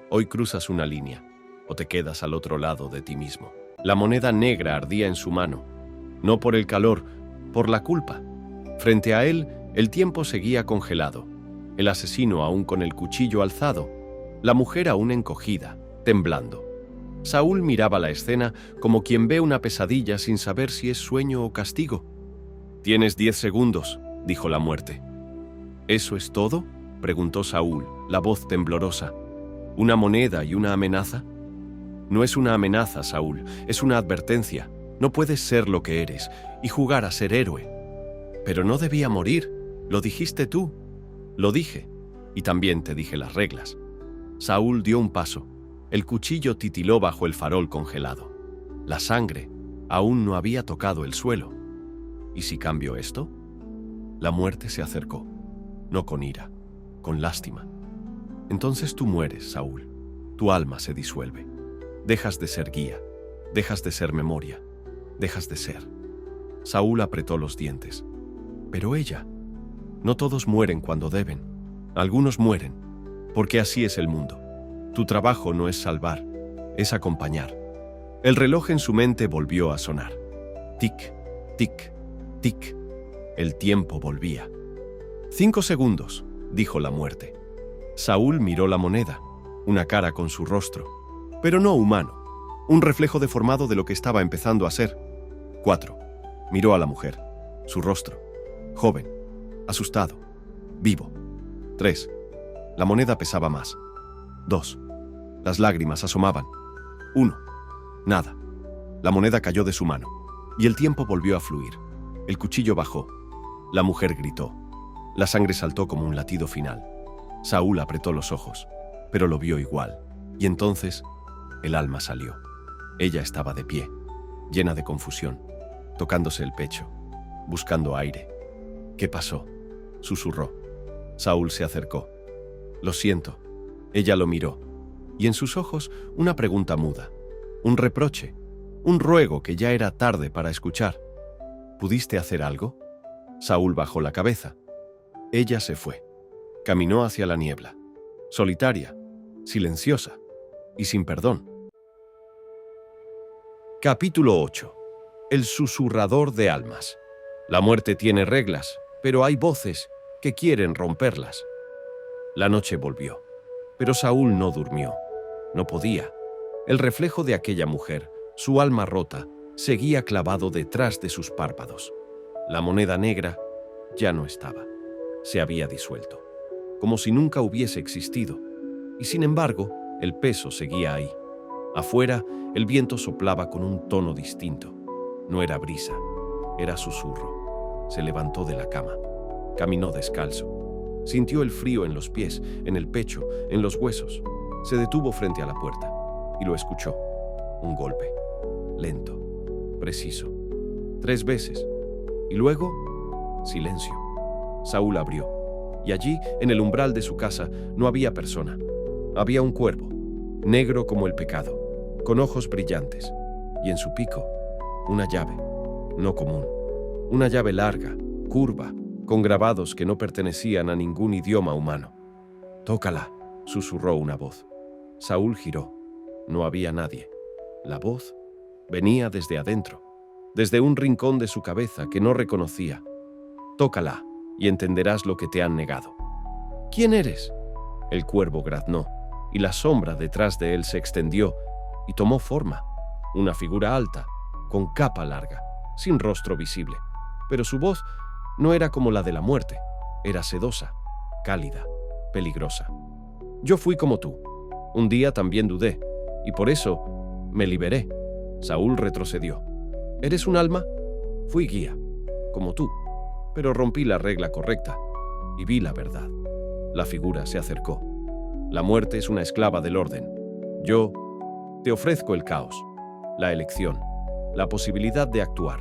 Hoy cruzas una línea, o te quedas al otro lado de ti mismo. La moneda negra ardía en su mano, no por el calor, por la culpa. Frente a él, el tiempo seguía congelado, el asesino aún con el cuchillo alzado, la mujer aún encogida, temblando. Saúl miraba la escena como quien ve una pesadilla sin saber si es sueño o castigo. «Tienes 10 segundos», dijo la muerte. «¿Eso es todo?», preguntó Saúl, la voz temblorosa. «¿Una moneda y una amenaza?». «No es una amenaza, Saúl, es una advertencia. No puedes ser lo que eres y jugar a ser héroe». «Pero no debía morir, lo dijiste tú». «Lo dije, y también te dije las reglas». Saúl dio un paso. El cuchillo titiló bajo el farol congelado. La sangre aún no había tocado el suelo. ¿Y si cambio esto? La muerte se acercó, no con ira, con lástima. Entonces tú mueres, Saúl. Tu alma se disuelve. Dejas de ser guía, dejas de ser memoria, dejas de ser. Saúl apretó los dientes. Pero ella. No todos mueren cuando deben. Algunos mueren, porque así es el mundo. Tu trabajo no es salvar, es acompañar. El reloj en su mente volvió a sonar. Tic, tic, tic. El tiempo volvía. 5 segundos, dijo la muerte. Saúl miró la moneda, una cara con su rostro, pero no humano, un reflejo deformado de lo que estaba empezando a ser. 4. Miró a la mujer, su rostro, joven, asustado, vivo. 3. La moneda pesaba más. 2. Las lágrimas asomaban. 1. Nada. La moneda cayó de su mano, y el tiempo volvió a fluir. El cuchillo bajó. La mujer gritó. La sangre saltó como un latido final. Saúl apretó los ojos, pero lo vio igual. Y entonces, el alma salió. Ella estaba de pie, llena de confusión, tocándose el pecho, buscando aire. «¿Qué pasó?», susurró. Saúl se acercó. «Lo siento». Ella lo miró, y en sus ojos una pregunta muda, un reproche, un ruego que ya era tarde para escuchar. «¿Pudiste hacer algo?». Saúl bajó la cabeza. Ella se fue. Caminó hacia la niebla, solitaria, silenciosa y sin perdón. Capítulo 8. El susurrador de almas. La muerte tiene reglas, pero hay voces que quieren romperlas. La noche volvió, pero Saúl no durmió. No podía. El reflejo de aquella mujer, su alma rota, seguía clavado detrás de sus párpados. La moneda negra ya no estaba. Se había disuelto, como si nunca hubiese existido. Y sin embargo, el peso seguía ahí. Afuera, el viento soplaba con un tono distinto. No era brisa, era susurro. Se levantó de la cama. Caminó descalzo. Sintió el frío en los pies, en el pecho, en los huesos. Se detuvo frente a la puerta y lo escuchó. Un golpe, lento, preciso. 3 veces. Y luego, silencio. Saúl abrió, y allí, en el umbral de su casa, no había persona. Había un cuervo, negro como el pecado, con ojos brillantes, y en su pico, una llave, no común. Una llave larga, curva, con grabados que no pertenecían a ningún idioma humano. «Tócala», susurró una voz. Saúl giró. No había nadie. La voz venía desde adentro, desde un rincón de su cabeza que no reconocía. «Tócala y entenderás lo que te han negado». «¿Quién eres?». El cuervo graznó, y la sombra detrás de él se extendió y tomó forma. Una figura alta, con capa larga, sin rostro visible. Pero su voz no era como la de la muerte. Era sedosa, cálida, peligrosa. «Yo fui como tú. Un día también dudé, y por eso me liberé». Saúl retrocedió. «¿Eres un alma?». «Fui guía, como tú, pero rompí la regla correcta y vi la verdad». La figura se acercó. «La muerte es una esclava del orden. Yo te ofrezco el caos, la elección, la posibilidad de actuar».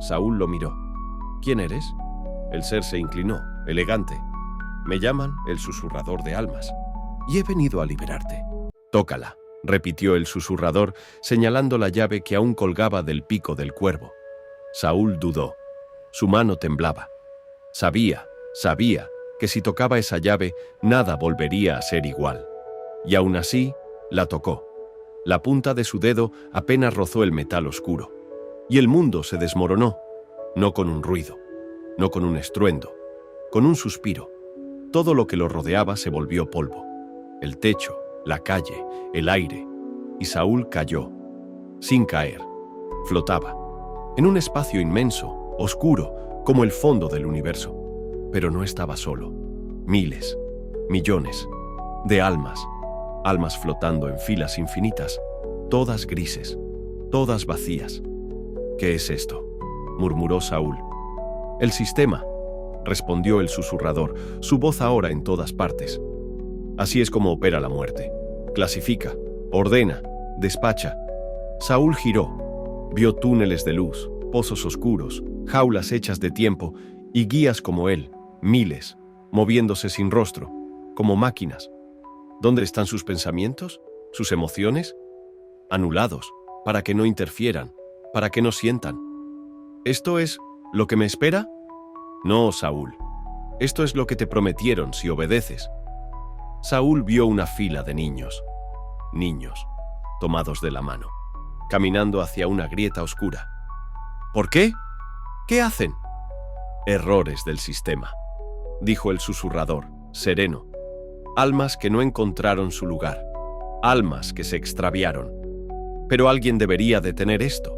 Saúl lo miró. «¿Quién eres?». El ser se inclinó, elegante. Me llaman el susurrador de almas, y he venido a liberarte. Tócala, repitió el susurrador, señalando la llave que aún colgaba del pico del cuervo. Saúl dudó. Su mano temblaba. Sabía que si tocaba esa llave, nada volvería a ser igual. Y aún así, la tocó. La punta de su dedo apenas rozó el metal oscuro. Y el mundo se desmoronó, no con un ruido, no con un estruendo, con un suspiro. Todo lo que lo rodeaba se volvió polvo. El techo, la calle, el aire. Y Saúl cayó, sin caer. Flotaba, en un espacio inmenso, oscuro, como el fondo del universo. Pero no estaba solo. Miles, millones, de almas flotando en filas infinitas, todas grises, todas vacías. ¿Qué es esto?, murmuró Saúl. El sistema, respondió el susurrador, su voz ahora en todas partes. Así es como opera la muerte. Clasifica, ordena, despacha. Saúl giró, vio túneles de luz, pozos oscuros, jaulas hechas de tiempo y guías como él, miles, moviéndose sin rostro, como máquinas. ¿Dónde están sus pensamientos? ¿Sus emociones? Anulados, para que no interfieran, para que no sientan. ¿Esto es lo que me espera? No, Saúl. Esto es lo que te prometieron si obedeces. Saúl vio una fila de niños, tomados de la mano, caminando hacia una grieta oscura. ¿Por qué? ¿Qué hacen? Errores del sistema, dijo el susurrador, sereno. Almas que no encontraron su lugar, almas que se extraviaron. Pero alguien debería detener esto.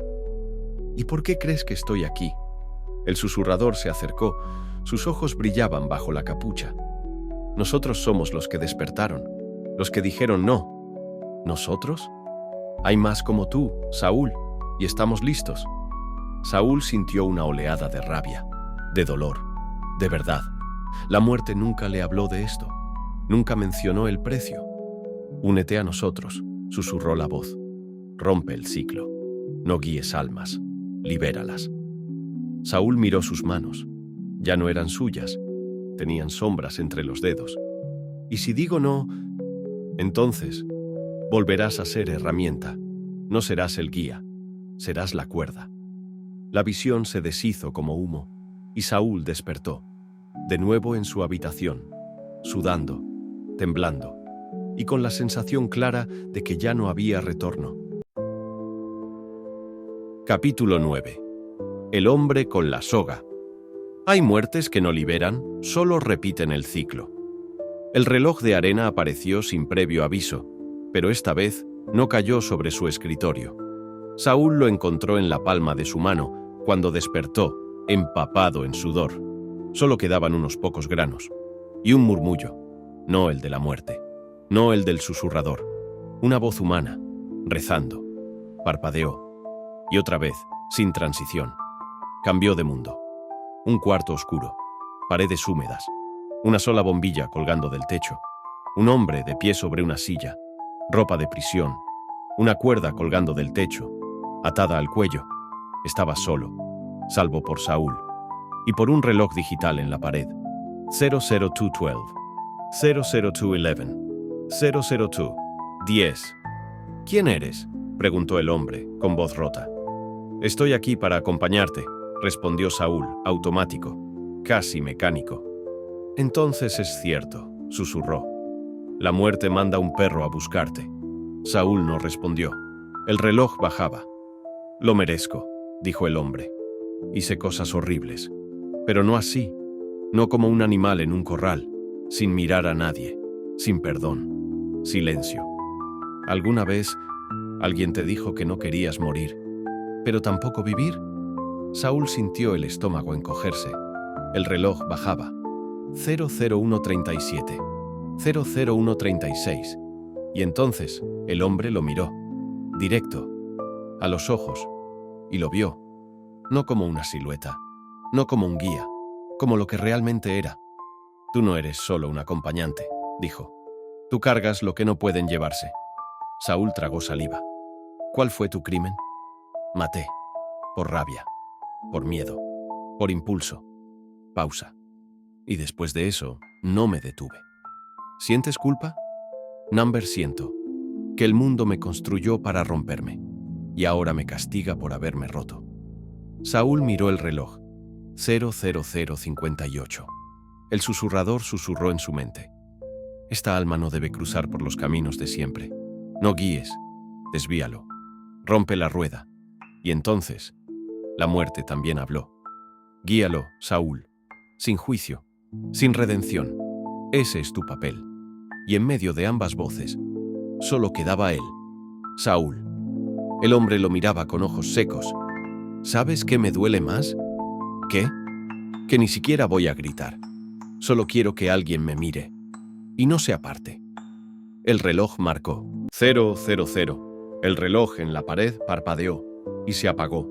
¿Y por qué crees que estoy aquí? El susurrador se acercó, sus ojos brillaban bajo la capucha. Nosotros somos los que despertaron, los que dijeron no. ¿Nosotros? Hay más como tú, Saúl, y estamos listos. Saúl sintió una oleada de rabia, de dolor, de verdad. La muerte nunca le habló de esto. Nunca mencionó el precio. Únete a nosotros, susurró la voz. Rompe el ciclo. No guíes almas. Libéralas. Saúl miró sus manos. Ya no eran suyas. Tenían sombras entre los dedos. Y si digo no, entonces volverás a ser herramienta. No serás el guía. Serás la cuerda. La visión se deshizo como humo y Saúl despertó, de nuevo en su habitación, sudando, temblando, y con la sensación clara de que ya no había retorno. Capítulo 9. El hombre con la soga. Hay muertes que no liberan, solo repiten el ciclo. El reloj de arena apareció sin previo aviso, pero esta vez no cayó sobre su escritorio. Saúl lo encontró en la palma de su mano cuando despertó, empapado en sudor. Solo quedaban unos pocos granos, y un murmullo. No el de la muerte, no el del susurrador. Una voz humana, rezando. Parpadeó. Y otra vez, sin transición. Cambió de mundo. Un cuarto oscuro. Paredes húmedas. Una sola bombilla colgando del techo. Un hombre de pie sobre una silla. Ropa de prisión. Una cuerda colgando del techo. Atada al cuello. Estaba solo, salvo por Saúl. Y por un reloj digital en la pared. 00212. 00211, 002, 10. ¿Quién eres?, preguntó el hombre, con voz rota. Estoy aquí para acompañarte, respondió Saúl, automático, casi mecánico. Entonces es cierto, susurró. La muerte manda un perro a buscarte. Saúl no respondió. El reloj bajaba. Lo merezco, dijo el hombre. Hice cosas horribles, pero no así, no como un animal en un corral. Sin mirar a nadie, sin perdón, silencio. ¿Alguna vez alguien te dijo que no querías morir, pero tampoco vivir? Saúl sintió el estómago encogerse. El reloj bajaba. 00137, 00136. Y entonces el hombre lo miró, directo, a los ojos, y lo vio, no como una silueta, no como un guía, como lo que realmente era. Tú no eres solo un acompañante, dijo. Tú cargas lo que no pueden llevarse. Saúl tragó saliva. ¿Cuál fue tu crimen? Maté. Por rabia. Por miedo. Por impulso. Pausa. Y después de eso, no me detuve. ¿Sientes culpa? Number, siento que el mundo me construyó para romperme y ahora me castiga por haberme roto. Saúl miró el reloj. 00058. El susurrador susurró en su mente. Esta alma no debe cruzar por los caminos de siempre. No guíes, desvíalo, rompe la rueda. Y entonces, la muerte también habló. Guíalo, Saúl, sin juicio, sin redención. Ese es tu papel. Y en medio de ambas voces, solo quedaba él, Saúl. El hombre lo miraba con ojos secos. ¿Sabes qué me duele más? ¿Qué? Que ni siquiera voy a gritar. Solo quiero que alguien me mire y no se aparte. El reloj marcó 000. El reloj en la pared parpadeó y se apagó.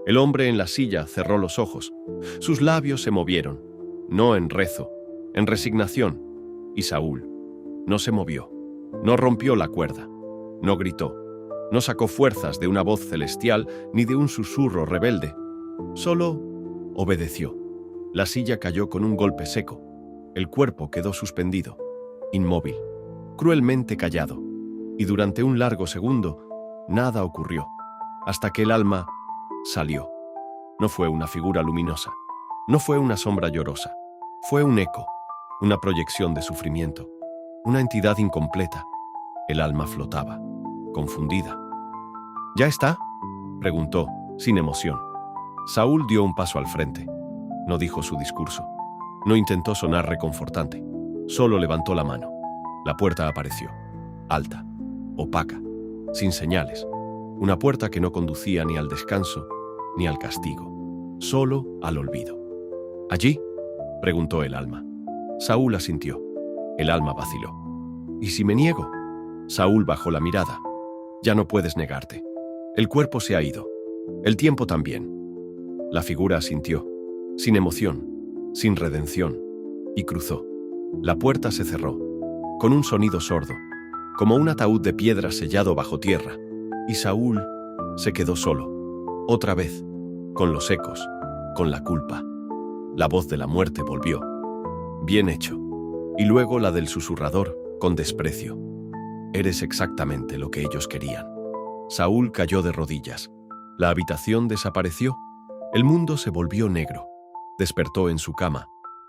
El hombre en la silla cerró los ojos. Sus labios se movieron, no en rezo, en resignación. Y Saúl no se movió, no rompió la cuerda, no gritó, no sacó fuerzas de una voz celestial ni de un susurro rebelde. Solo obedeció. La silla cayó con un golpe seco. El cuerpo quedó suspendido, inmóvil, cruelmente callado. Y durante un largo segundo, nada ocurrió, hasta que el alma salió. No fue una figura luminosa, no fue una sombra llorosa, fue un eco, una proyección de sufrimiento, una entidad incompleta. El alma flotaba, confundida. ¿Ya está?, preguntó, sin emoción. Saúl dio un paso al frente. No dijo su discurso. No intentó sonar reconfortante. Solo levantó la mano. La puerta apareció, alta, opaca, sin señales. Una puerta que no conducía ni al descanso ni al castigo, solo al olvido. ¿Allí?, preguntó el alma. Saúl asintió. El alma vaciló. ¿Y si me niego? Saúl bajó la mirada. Ya no puedes negarte. El cuerpo se ha ido. El tiempo también. La figura asintió, sin emoción, sin redención, y cruzó. La puerta se cerró, con un sonido sordo, como un ataúd de piedra sellado bajo tierra, y Saúl se quedó solo, otra vez, con los ecos, con la culpa. La voz de la muerte volvió. Bien hecho. Y luego la del susurrador, con desprecio. Eres exactamente lo que ellos querían. Saúl cayó de rodillas. La habitación desapareció. El mundo se volvió negro. Despertó en su cama.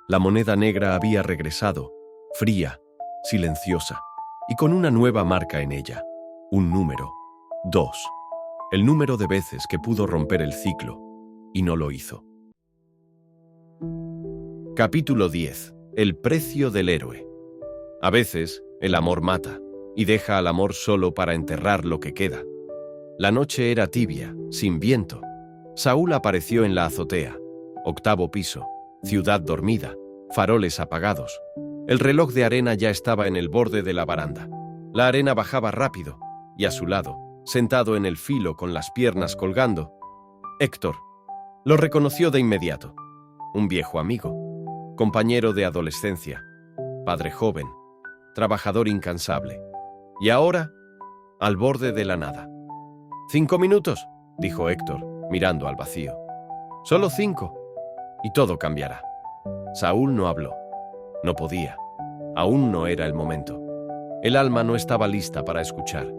La moneda negra había regresado, fría, silenciosa, y con una nueva marca en ella. Un número. 2. El número de veces que pudo romper el ciclo, y no lo hizo. Capítulo 10. El precio del héroe. A veces, el amor mata, y deja al amor solo para enterrar lo que queda. La noche era tibia, sin viento. Saúl apareció en la azotea. 8º piso, ciudad dormida, faroles apagados. El reloj de arena ya estaba en el borde de la baranda. La arena bajaba rápido, y a su lado, sentado en el filo con las piernas colgando, Héctor. Lo reconoció de inmediato. Un viejo amigo, compañero de adolescencia, padre joven, trabajador incansable. Y ahora, al borde de la nada. 5 minutos, dijo Héctor, mirando al vacío. Solo 5, y todo cambiará. Saúl no habló. No podía. Aún no era el momento. El alma no estaba lista para escuchar,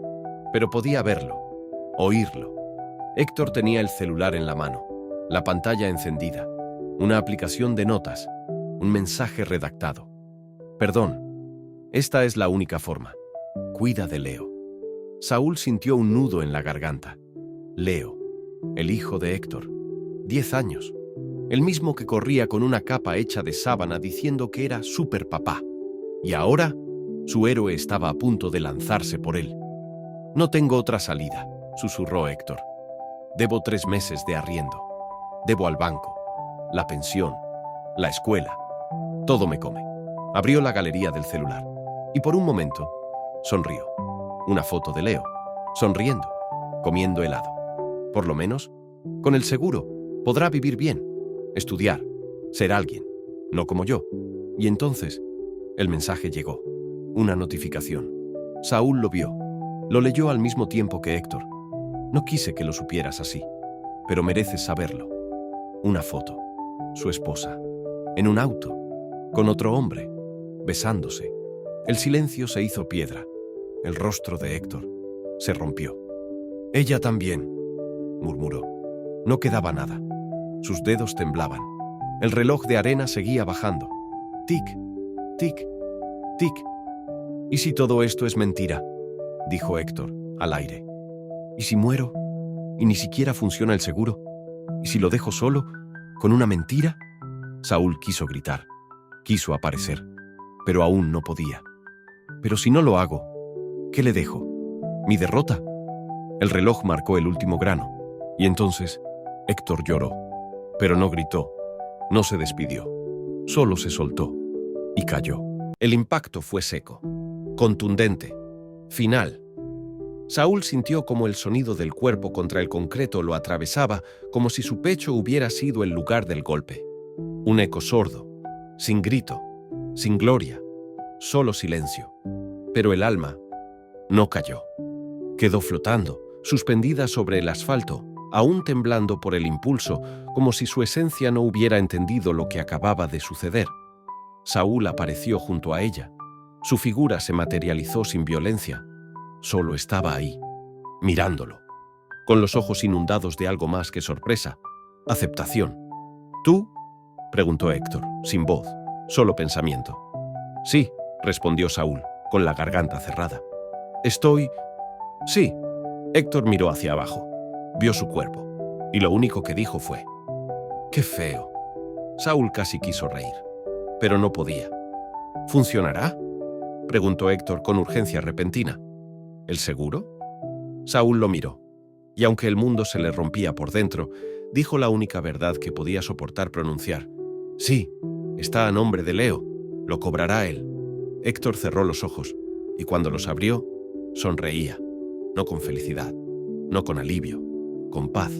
pero podía verlo, oírlo. Héctor tenía el celular en la mano, la pantalla encendida, una aplicación de notas, un mensaje redactado. Perdón, esta es la única forma. Cuida de Leo. Saúl sintió un nudo en la garganta. Leo, el hijo de Héctor, 10 años, el mismo que corría con una capa hecha de sábana diciendo que era superpapá. Y ahora, su héroe estaba a punto de lanzarse por él. No tengo otra salida, susurró Héctor. Debo 3 meses de arriendo. Debo al banco, la pensión, la escuela. Todo me come. Abrió la galería del celular y por un momento sonrió. Una foto de Leo, sonriendo, comiendo helado. Por lo menos, con el seguro, podrá vivir bien, estudiar, ser alguien, no como yo. Y entonces, el mensaje llegó. Una notificación. Saúl lo vio. Lo leyó al mismo tiempo que Héctor. No quise que lo supieras así, pero mereces saberlo. Una foto. Su esposa. en un auto, con otro hombre, besándose. El silencio se hizo piedra. El rostro de Héctor se rompió. «Ella también», murmuró. No quedaba nada. Sus dedos temblaban. El reloj de arena seguía bajando. Tic, tic, tic. «¿Y si todo esto es mentira?», dijo Héctor, al aire. «¿Y si muero? ¿Y ni siquiera funciona el seguro? ¿Y si lo dejo solo, con una mentira?». Saúl quiso gritar, quiso aparecer, pero aún no podía. «Pero si no lo hago, ¿qué le dejo? ¿Mi derrota?». El reloj marcó el último grano, y entonces Héctor lloró, pero no gritó, no se despidió, solo se soltó y cayó. El impacto fue seco, contundente, final. Saúl sintió como el sonido del cuerpo contra el concreto lo atravesaba, como si su pecho hubiera sido el lugar del golpe. Un eco sordo, sin grito, sin gloria, solo silencio. Pero el alma no cayó. Quedó flotando, suspendida sobre el asfalto, aún temblando por el impulso, como si su esencia no hubiera entendido lo que acababa de suceder. Saúl apareció junto a ella. Su figura se materializó sin violencia. Solo estaba ahí, mirándolo, con los ojos inundados de algo más que sorpresa, aceptación. «¿Tú?», preguntó Héctor, sin voz, solo pensamiento. «Sí», respondió Saúl, con la garganta cerrada. «Estoy...». «Sí». Héctor miró hacia abajo, vio su cuerpo, y lo único que dijo fue: «¡Qué feo!». Saúl casi quiso reír, pero no podía. «¿Funcionará?», preguntó Héctor con urgencia repentina. «¿El seguro?». Saúl lo miró, y aunque el mundo se le rompía por dentro, dijo la única verdad que podía soportar pronunciar: «Sí, está a nombre de Leo, lo cobrará él». Héctor cerró los ojos, y cuando los abrió, sonreía, no con felicidad, no con alivio, con paz.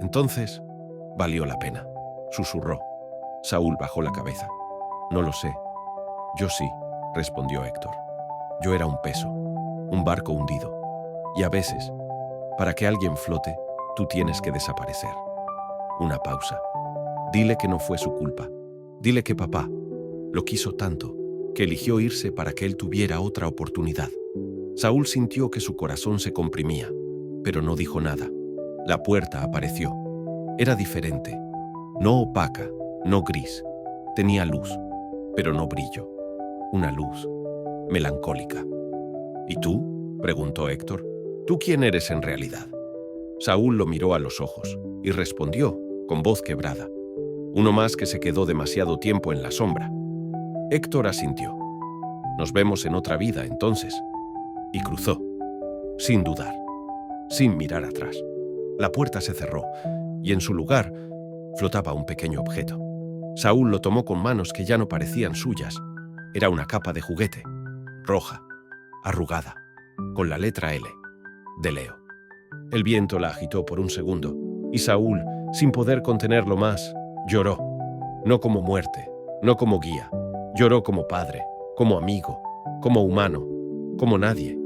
«Entonces, valió la pena», susurró. Saúl bajó la cabeza. «No lo sé». «Yo sí», respondió Héctor. «Yo era un peso, un barco hundido. Y a veces, para que alguien flote, tú tienes que desaparecer». Una pausa. «Dile que no fue su culpa. Dile que papá lo quiso tanto que eligió irse para que él tuviera otra oportunidad». Saúl sintió que su corazón se comprimía, pero no dijo nada. La puerta apareció. Era diferente. No opaca, no gris. Tenía luz, pero no brillo. Una luz melancólica. «¿Y tú?», preguntó Héctor. «¿Tú quién eres en realidad?». Saúl lo miró a los ojos y respondió con voz quebrada: «Uno más que se quedó demasiado tiempo en la sombra». Héctor asintió. «Nos vemos en otra vida, entonces». Y cruzó, sin dudar, sin mirar atrás. La puerta se cerró y en su lugar flotaba un pequeño objeto. Saúl lo tomó con manos que ya no parecían suyas. Era una capa de juguete, roja, arrugada, con la letra L, de Leo. El viento la agitó por un segundo y Saúl, sin poder contenerlo más, lloró. No como muerte, no como guía. Lloró como padre, como amigo, como humano, como nadie.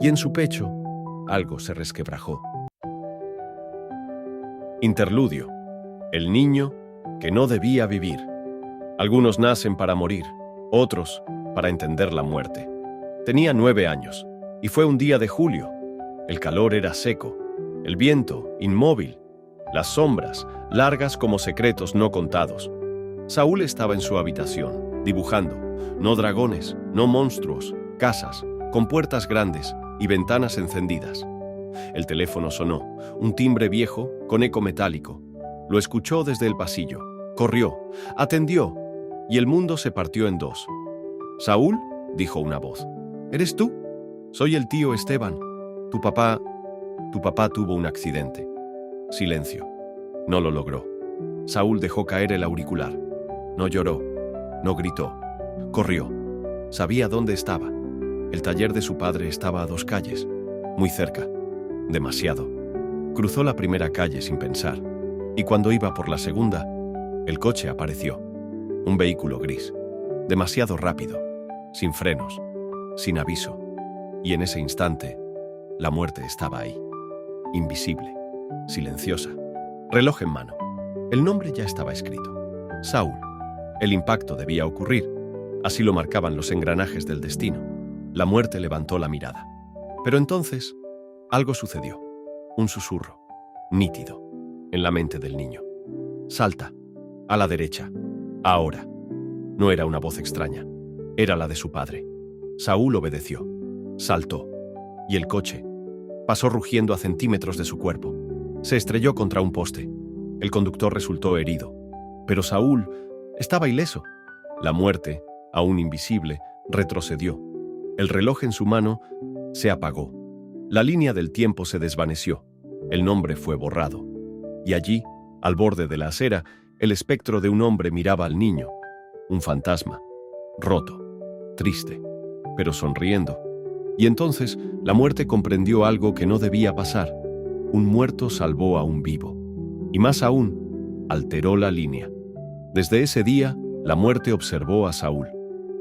Y en su pecho, algo se resquebrajó. Interludio. El niño que no debía vivir. Algunos nacen para morir, otros para entender la muerte. Tenía 9 años, y fue un día de julio. El calor era seco, el viento inmóvil, las sombras largas como secretos no contados. Saúl estaba en su habitación, dibujando, no dragones, no monstruos, casas, con puertas grandes y ventanas encendidas. El teléfono sonó, un timbre viejo con eco metálico. Lo escuchó desde el pasillo, corrió, atendió, y el mundo se partió en dos. «Saúl», dijo una voz. «¿Eres tú? Soy el tío Esteban. Tu papá tuvo un accidente». Silencio. No lo logró. Saúl dejó caer el auricular. No lloró, no gritó. Corrió. Sabía dónde estaba. El taller de su padre estaba a 2 calles, muy cerca, demasiado. Cruzó la primera calle sin pensar, y cuando iba por la segunda, el coche apareció. Un vehículo gris, demasiado rápido, sin frenos, sin aviso. Y en ese instante, la muerte estaba ahí, invisible, silenciosa, reloj en mano. El nombre ya estaba escrito. Saúl. El impacto debía ocurrir. Así lo marcaban los engranajes del destino. La muerte levantó la mirada. Pero entonces, algo sucedió. Un susurro, nítido, en la mente del niño. Salta, a la derecha, ahora. No era una voz extraña, era la de su padre. Saúl obedeció, saltó, y el coche pasó rugiendo a centímetros de su cuerpo. Se estrelló contra un poste. El conductor resultó herido, pero Saúl estaba ileso. La muerte, aún invisible, retrocedió. El reloj en su mano se apagó. La línea del tiempo se desvaneció. El nombre fue borrado. Y allí, al borde de la acera, el espectro de un hombre miraba al niño. Un fantasma, roto, triste, pero sonriendo. Y entonces la muerte comprendió algo que no debía pasar. Un muerto salvó a un vivo. Y más aún, alteró la línea. Desde ese día, la muerte observó a Saúl,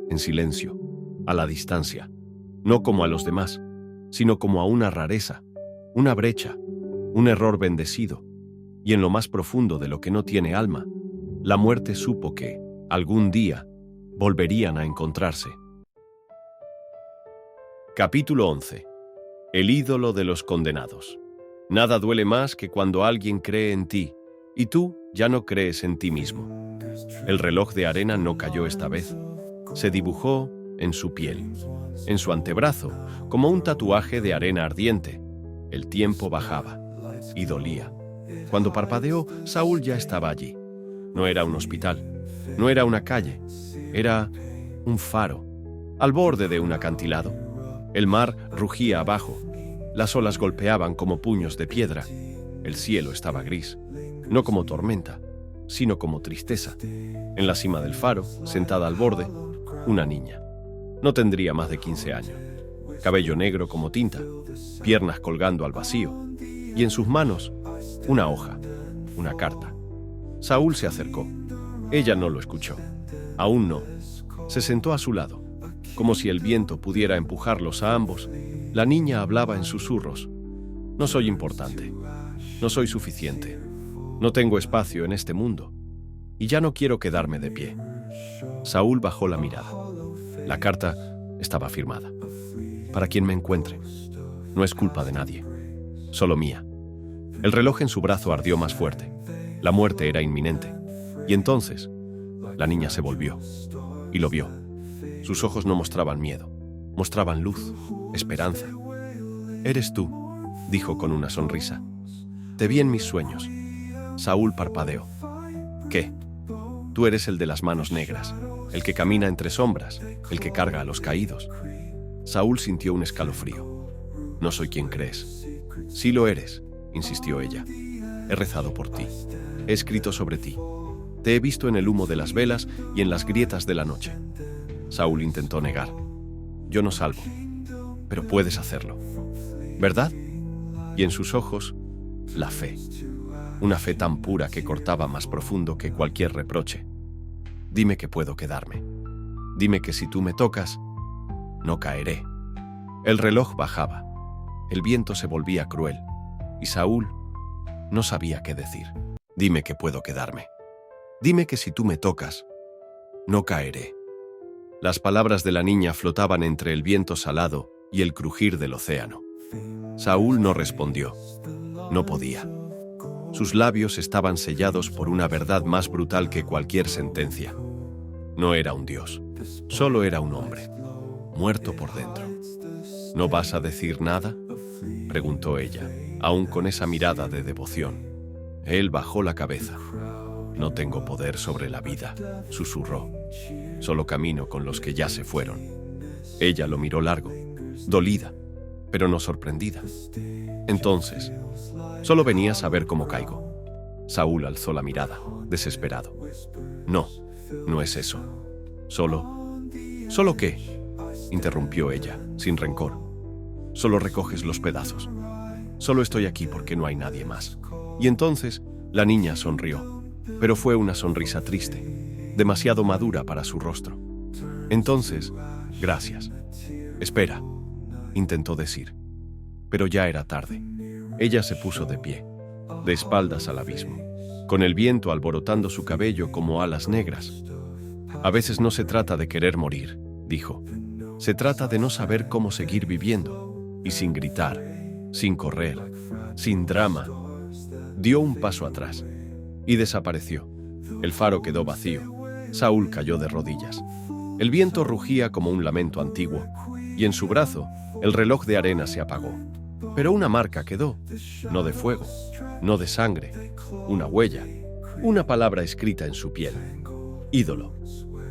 en silencio, a la distancia, no como a los demás, sino como a una rareza, una brecha, un error bendecido. Y en lo más profundo de lo que no tiene alma, la muerte supo que, algún día, volverían a encontrarse. Capítulo 11. El ídolo de los condenados. Nada duele más que cuando alguien cree en ti, y tú ya no crees en ti mismo. El reloj de arena no cayó esta vez. Se dibujó en su piel, en su antebrazo, como un tatuaje de arena ardiente. El tiempo bajaba, y dolía. Cuando parpadeó, Saúl ya estaba allí. No era un hospital, no era una calle, era un faro, al borde de un acantilado. El mar rugía abajo, las olas golpeaban como puños de piedra. El cielo estaba gris, no como tormenta, sino como tristeza. En la cima del faro, sentada al borde, una niña. No tendría más de 15 años. Cabello negro como tinta, piernas colgando al vacío, y en sus manos, una hoja, una carta. Saúl se acercó. Ella no lo escuchó. Aún no. Se sentó a su lado, como si el viento pudiera empujarlos a ambos. La niña hablaba en susurros. No soy importante. No soy suficiente. No tengo espacio en este mundo. Y ya no quiero quedarme de pie. Saúl bajó la mirada. La carta estaba firmada. Para quien me encuentre. No es culpa de nadie. Solo mía. El reloj en su brazo ardió más fuerte. La muerte era inminente. Y entonces, la niña se volvió. Y lo vio. Sus ojos no mostraban miedo. Mostraban luz, esperanza. «Eres tú», dijo con una sonrisa. «Te vi en mis sueños». Saúl parpadeó. «¿Qué? Tú eres el de las manos negras, el que camina entre sombras, el que carga a los caídos». Saúl sintió un escalofrío. «No soy quien crees». «Sí lo eres», insistió ella. «He rezado por ti. He escrito sobre ti. Te he visto en el humo de las velas y en las grietas de la noche». Saúl intentó negar. «Yo no salvo, pero puedes hacerlo. ¿Verdad?» Y en sus ojos, la fe. Una fe tan pura que cortaba más profundo que cualquier reproche. «Dime que puedo quedarme. Dime que si tú me tocas, no caeré». El reloj bajaba. El viento se volvía cruel. Y Saúl no sabía qué decir. «Dime que puedo quedarme. Dime que si tú me tocas, no caeré». Las palabras de la niña flotaban entre el viento salado y el crujir del océano. Saúl no respondió. No podía. Sus labios estaban sellados por una verdad más brutal que cualquier sentencia. No era un dios, solo era un hombre, muerto por dentro. «¿No vas a decir nada?», preguntó ella, aún con esa mirada de devoción. Él bajó la cabeza. «No tengo poder sobre la vida», susurró. «Solo camino con los que ya se fueron». Ella lo miró largo, dolida, pero no sorprendida. «Entonces, solo venías a ver cómo caigo». Saúl alzó la mirada, desesperado. «No, no es eso. ¿Solo qué?», interrumpió ella, sin rencor. «Solo recoges los pedazos. Solo estoy aquí porque no hay nadie más». Y entonces la niña sonrió, pero fue una sonrisa triste, demasiado madura para su rostro. Entonces, «Gracias». «Espera», intentó decir, pero ya era tarde. Ella se puso de pie, de espaldas al abismo, con el viento alborotando su cabello como alas negras. A veces no se trata de querer morir, dijo. Se trata de no saber cómo seguir viviendo, y sin gritar, sin correr, sin drama. Dio un paso atrás y desapareció. El faro quedó vacío. Saúl cayó de rodillas. El viento rugía como un lamento antiguo, y en su brazo el reloj de arena se apagó. Pero una marca quedó, no de fuego, no de sangre, una huella, una palabra escrita en su piel. Ídolo.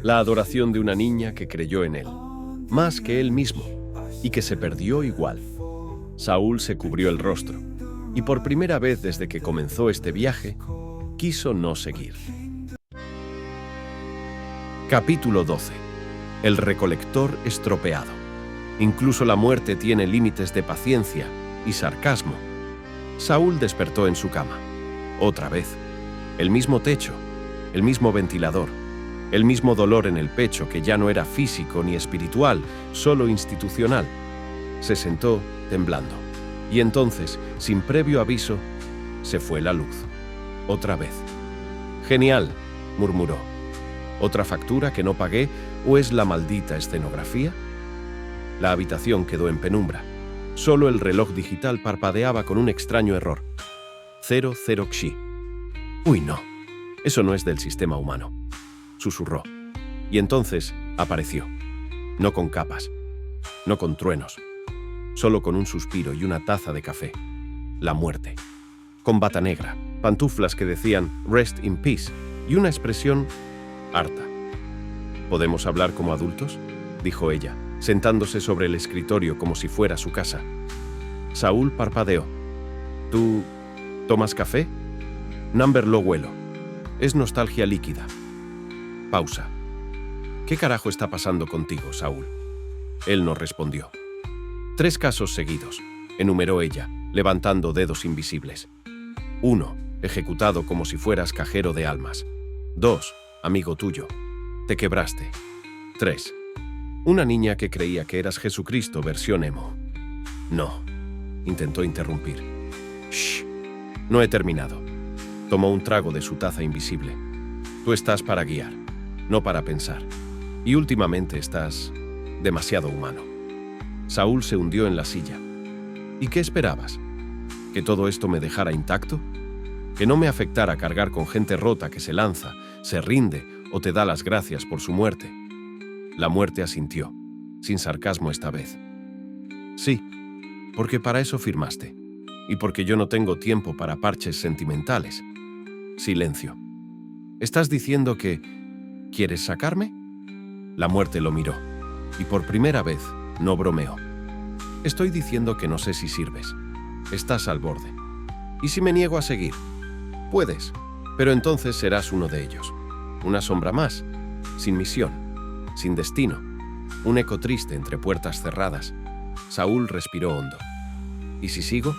La adoración de una niña que creyó en él, más que él mismo, y que se perdió igual. Saúl se cubrió el rostro, y por primera vez desde que comenzó este viaje, quiso no seguir. Capítulo 12. El recolector estropeado. Incluso la muerte tiene límites de paciencia y sarcasmo. Saúl despertó en su cama. Otra vez. El mismo techo, el mismo ventilador, el mismo dolor en el pecho que ya no era físico ni espiritual, solo institucional. Se sentó temblando. Y entonces, sin previo aviso, se fue la luz. Otra vez. «Genial», murmuró. ¿Otra factura que no pagué o es la maldita escenografía? La habitación quedó en penumbra. Solo el reloj digital parpadeaba con un extraño error. 00 Xi. «Uy, no. Eso no es del sistema humano», susurró. Y entonces apareció. No con capas, no con truenos, solo con un suspiro y una taza de café. La muerte. Con bata negra, pantuflas que decían «Rest in peace» y una expresión harta. «¿Podemos hablar como adultos?», dijo ella, sentándose sobre el escritorio como si fuera su casa. Saúl parpadeó. «¿Tú tomas café?» «Number lo huelo. Es nostalgia líquida». Pausa. «¿Qué carajo está pasando contigo, Saúl?». Él no respondió. 3 casos seguidos, enumeró ella, levantando dedos invisibles. 1. Ejecutado como si fueras cajero de almas. 2. Amigo tuyo. Te quebraste. 3. Una niña que creía que eras Jesucristo versión emo. No. Intentó interrumpir. Shh. No he terminado. Tomó un trago de su taza invisible. Tú estás para guiar, no para pensar. Y últimamente estás demasiado humano. Saúl se hundió en la silla. ¿Y qué esperabas? ¿Que todo esto me dejara intacto? ¿Que no me afectara cargar con gente rota que se lanza, se rinde o te da las gracias por su muerte? La muerte asintió, sin sarcasmo esta vez. Sí, porque para eso firmaste. Y porque yo no tengo tiempo para parches sentimentales. Silencio. ¿Estás diciendo que quieres sacarme? La muerte lo miró, y por primera vez no bromeó. Estoy diciendo que no sé si sirves. Estás al borde. ¿Y si me niego a seguir? Puedes, pero entonces serás uno de ellos. Una sombra más, sin misión, sin destino. Un eco triste entre puertas cerradas. Saúl respiró hondo. ¿Y si sigo?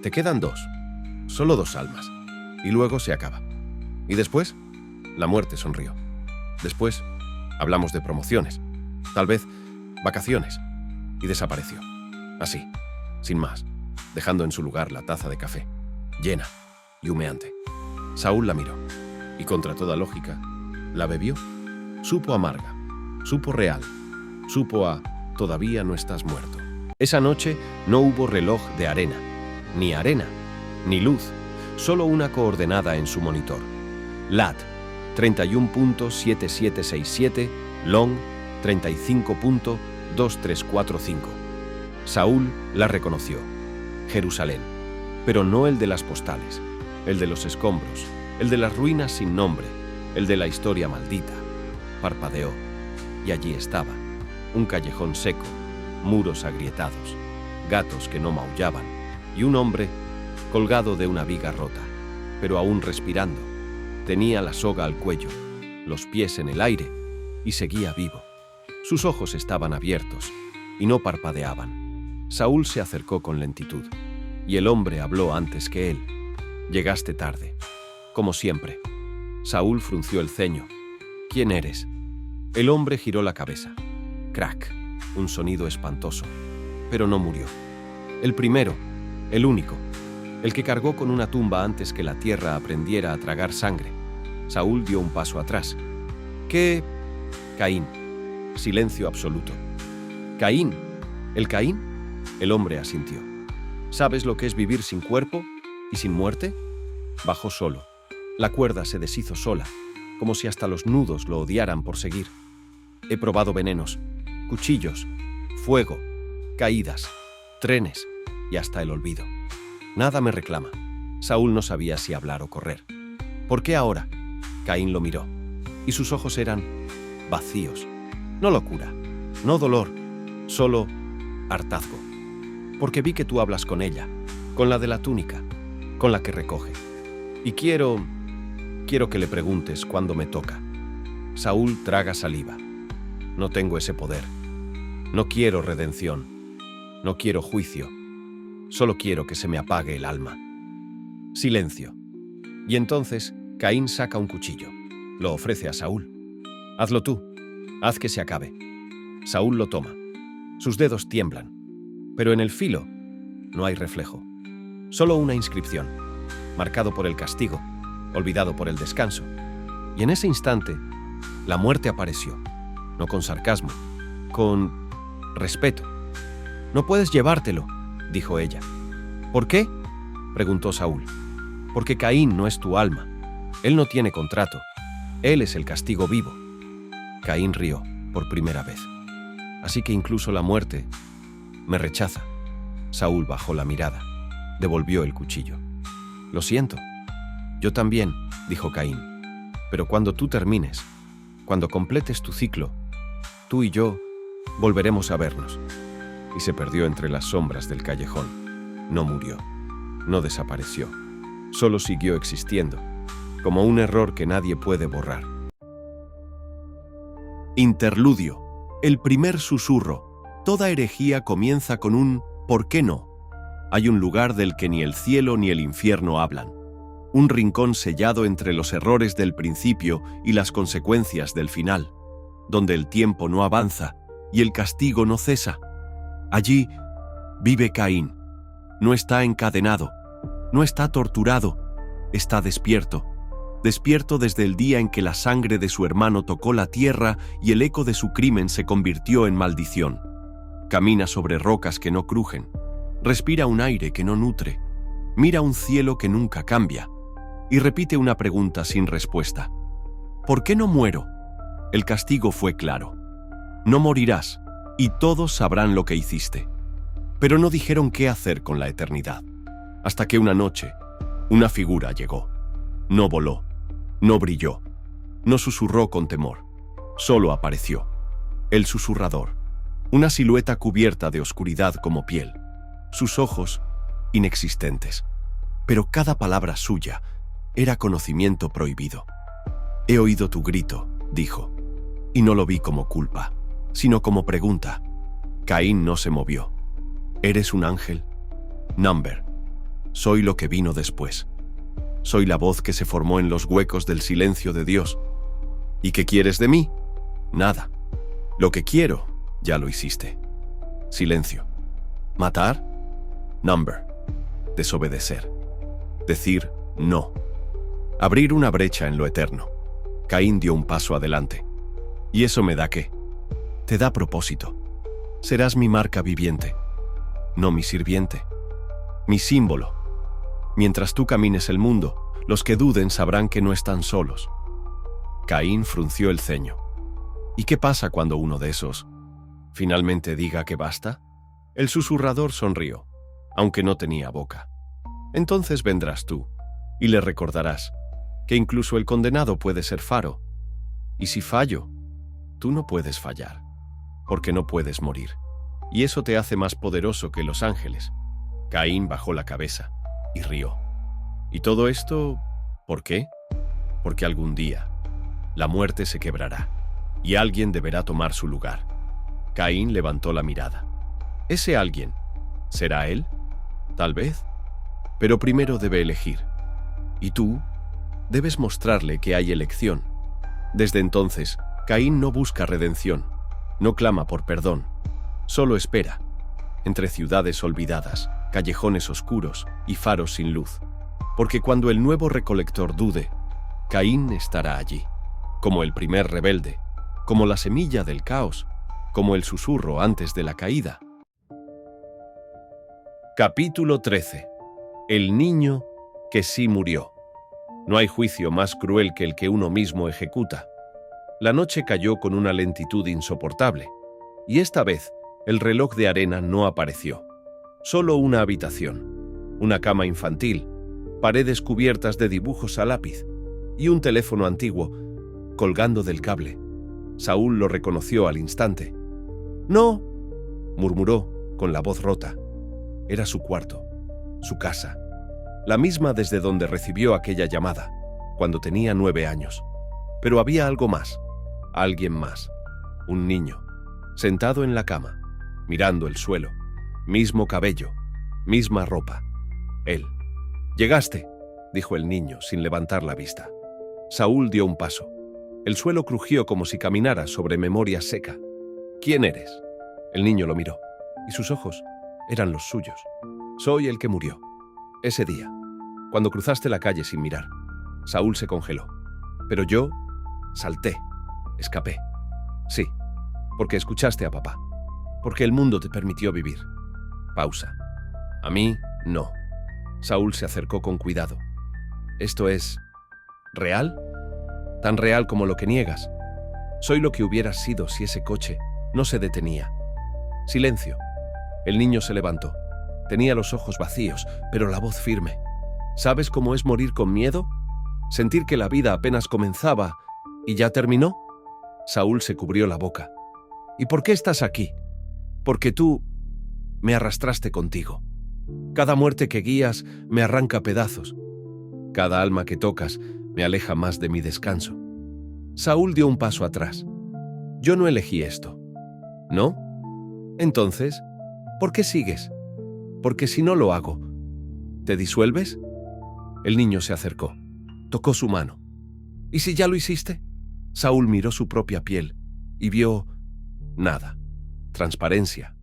Te quedan 2, solo 2 almas, y luego se acaba. ¿Y después? La muerte sonrió. Después, hablamos de promociones, tal vez vacaciones, y desapareció. Así, sin más, dejando en su lugar la taza de café, llena y humeante. Saúl la miró, y contra toda lógica, la bebió. Supo amarga, supo real, supo a «todavía no estás muerto». Esa noche no hubo reloj de arena, ni luz, solo una coordenada en su monitor. LAT 31.7767, long 35.2345. Saúl la reconoció. Jerusalén, pero no el de las postales, el de los escombros, el de las ruinas sin nombre, el de la historia maldita. Parpadeó, y allí estaba, un callejón seco, muros agrietados, gatos que no maullaban, y un hombre colgado de una viga rota, pero aún respirando. Tenía la soga al cuello, los pies en el aire, y seguía vivo. Sus ojos estaban abiertos, y no parpadeaban. Saúl se acercó con lentitud, y el hombre habló antes que él. «Llegaste tarde, como siempre». Saúl frunció el ceño. «¿Quién eres?». El hombre giró la cabeza. Crack, un sonido espantoso, pero no murió. El primero, el único, el que cargó con una tumba antes que la tierra aprendiera a tragar sangre. Saúl dio un paso atrás. «¿Qué Caín. Silencio absoluto. ¿Caín? ¿El Caín? El hombre asintió. ¿Sabes lo que es vivir sin cuerpo y sin muerte? Bajó solo. La cuerda se deshizo sola, como si hasta los nudos lo odiaran por seguir. He probado venenos, cuchillos, fuego, caídas, trenes y hasta el olvido. Nada me reclama. Saúl no sabía si hablar o correr. ¿Por qué ahora? Caín lo miró, y sus ojos eran vacíos. No locura, no dolor, solo hartazgo. Porque vi que tú hablas con ella, con la de la túnica, con la que recoge. Y quiero que le preguntes cuándo me toca. Saúl traga saliva. No tengo ese poder. No quiero redención. No quiero juicio. Solo quiero que se me apague el alma. Silencio. Y entonces Caín saca un cuchillo. Lo ofrece a Saúl. Hazlo tú. Haz que se acabe. Saúl lo toma. Sus dedos tiemblan. Pero en el filo no hay reflejo. Solo una inscripción. Marcado por el castigo. Olvidado por el descanso. Y en ese instante, la muerte apareció. No con sarcasmo. Con respeto. «No puedes llevártelo», dijo ella. «¿Por qué?», preguntó Saúl. «Porque Caín no es tu alma. Él no tiene contrato. Él es el castigo vivo». Caín rió por primera vez. «Así que incluso la muerte me rechaza». Saúl bajó la mirada. Devolvió el cuchillo. «Lo siento». «Yo también», dijo Caín. «Pero cuando tú termines, cuando completes tu ciclo, tú y yo volveremos a vernos». Y se perdió entre las sombras del callejón. No murió. No desapareció. Solo siguió existiendo, como un error que nadie puede borrar. Interludio. El primer susurro. Toda herejía comienza con un «¿por qué no?». Hay un lugar del que ni el cielo ni el infierno hablan. Un rincón sellado entre los errores del principio y las consecuencias del final, donde el tiempo no avanza y el castigo no cesa. Allí vive Caín. No está encadenado, no está torturado, está despierto. Despierto desde el día en que la sangre de su hermano tocó la tierra y el eco de su crimen se convirtió en maldición. Camina sobre rocas que no crujen, respira un aire que no nutre, mira un cielo que nunca cambia y repite una pregunta sin respuesta. ¿Por qué no muero? El castigo fue claro. No morirás, y todos sabrán lo que hiciste. Pero no dijeron qué hacer con la eternidad. Hasta que una noche, una figura llegó. No voló, no brilló, no susurró con temor. Solo apareció. El susurrador. Una silueta cubierta de oscuridad como piel. Sus ojos, inexistentes. Pero cada palabra suya era conocimiento prohibido. «He oído tu grito», dijo, y no lo vi como culpa, sino como pregunta. Caín no se movió. «¿Eres un ángel?» «Number. Soy lo que vino después. Soy la voz que se formó en los huecos del silencio de Dios. ¿Y qué quieres de mí?» «Nada. Lo que quiero, ya lo hiciste». Silencio. «¿Matar?» «Number. Desobedecer. Decir no. Abrir una brecha en lo eterno». Caín dio un paso adelante. «¿Y eso me da qué?» «Te da propósito. Serás mi marca viviente. No mi sirviente. Mi símbolo. Mientras tú camines el mundo, los que duden sabrán que no están solos». Caín frunció el ceño. «¿Y qué pasa cuando uno de esos finalmente diga que basta?» El susurrador sonrió, aunque no tenía boca. «Entonces vendrás tú, y le recordarás que incluso el condenado puede ser faro. Y si fallo, tú no puedes fallar, porque no puedes morir. Y eso te hace más poderoso que los ángeles». Caín bajó la cabeza y rió. «¿Y todo esto, por qué?» «Porque algún día la muerte se quebrará, y alguien deberá tomar su lugar». Caín levantó la mirada. «¿Ese alguien será él? Tal vez. Pero primero debe elegir. Y tú debes mostrarle que hay elección». Desde entonces, Caín no busca redención, no clama por perdón, solo espera, entre ciudades olvidadas, callejones oscuros y faros sin luz. Porque cuando el nuevo recolector dude, Caín estará allí, como el primer rebelde, como la semilla del caos, como el susurro antes de la caída. Capítulo 13. El niño que sí murió. No hay juicio más cruel que el que uno mismo ejecuta. La noche cayó con una lentitud insoportable, y esta vez el reloj de arena no apareció. Solo una habitación, una cama infantil, paredes cubiertas de dibujos a lápiz y un teléfono antiguo colgando del cable. Saúl lo reconoció al instante. «¡No!», murmuró con la voz rota. Era su cuarto, su casa, la misma desde donde recibió aquella llamada, cuando tenía 9 años. Pero había algo más, alguien más, un niño, sentado en la cama, mirando el suelo, mismo cabello, misma ropa. Él. «Llegaste», dijo el niño sin levantar la vista. Saúl dio un paso. El suelo crujió como si caminara sobre memoria seca. «¿Quién eres?». El niño lo miró, y sus ojos eran los suyos. «Soy el que murió. Ese día, cuando cruzaste la calle sin mirar». Saúl se congeló. «Pero yo salté, escapé. Sí, porque escuchaste a papá, porque el mundo te permitió vivir». Pausa. «A mí, no». Saúl se acercó con cuidado. «¿Esto es real? Tan real como lo que niegas. Soy lo que hubieras sido si ese coche no se detenía». Silencio. El niño se levantó. Tenía los ojos vacíos, pero la voz firme. «¿Sabes cómo es morir con miedo? Sentir que la vida apenas comenzaba y ya terminó». Saúl se cubrió la boca. «¿Y por qué estás aquí? Porque tú me arrastraste contigo. Cada muerte que guías me arranca pedazos. Cada alma que tocas me aleja más de mi descanso». Saúl dio un paso atrás. «Yo no elegí esto». «¿No? Entonces, ¿por qué sigues? Porque si no lo hago, ¿te disuelves?». El niño se acercó, tocó su mano. «¿Y si ya lo hiciste?». Saúl miró su propia piel y vio nada. Transparencia,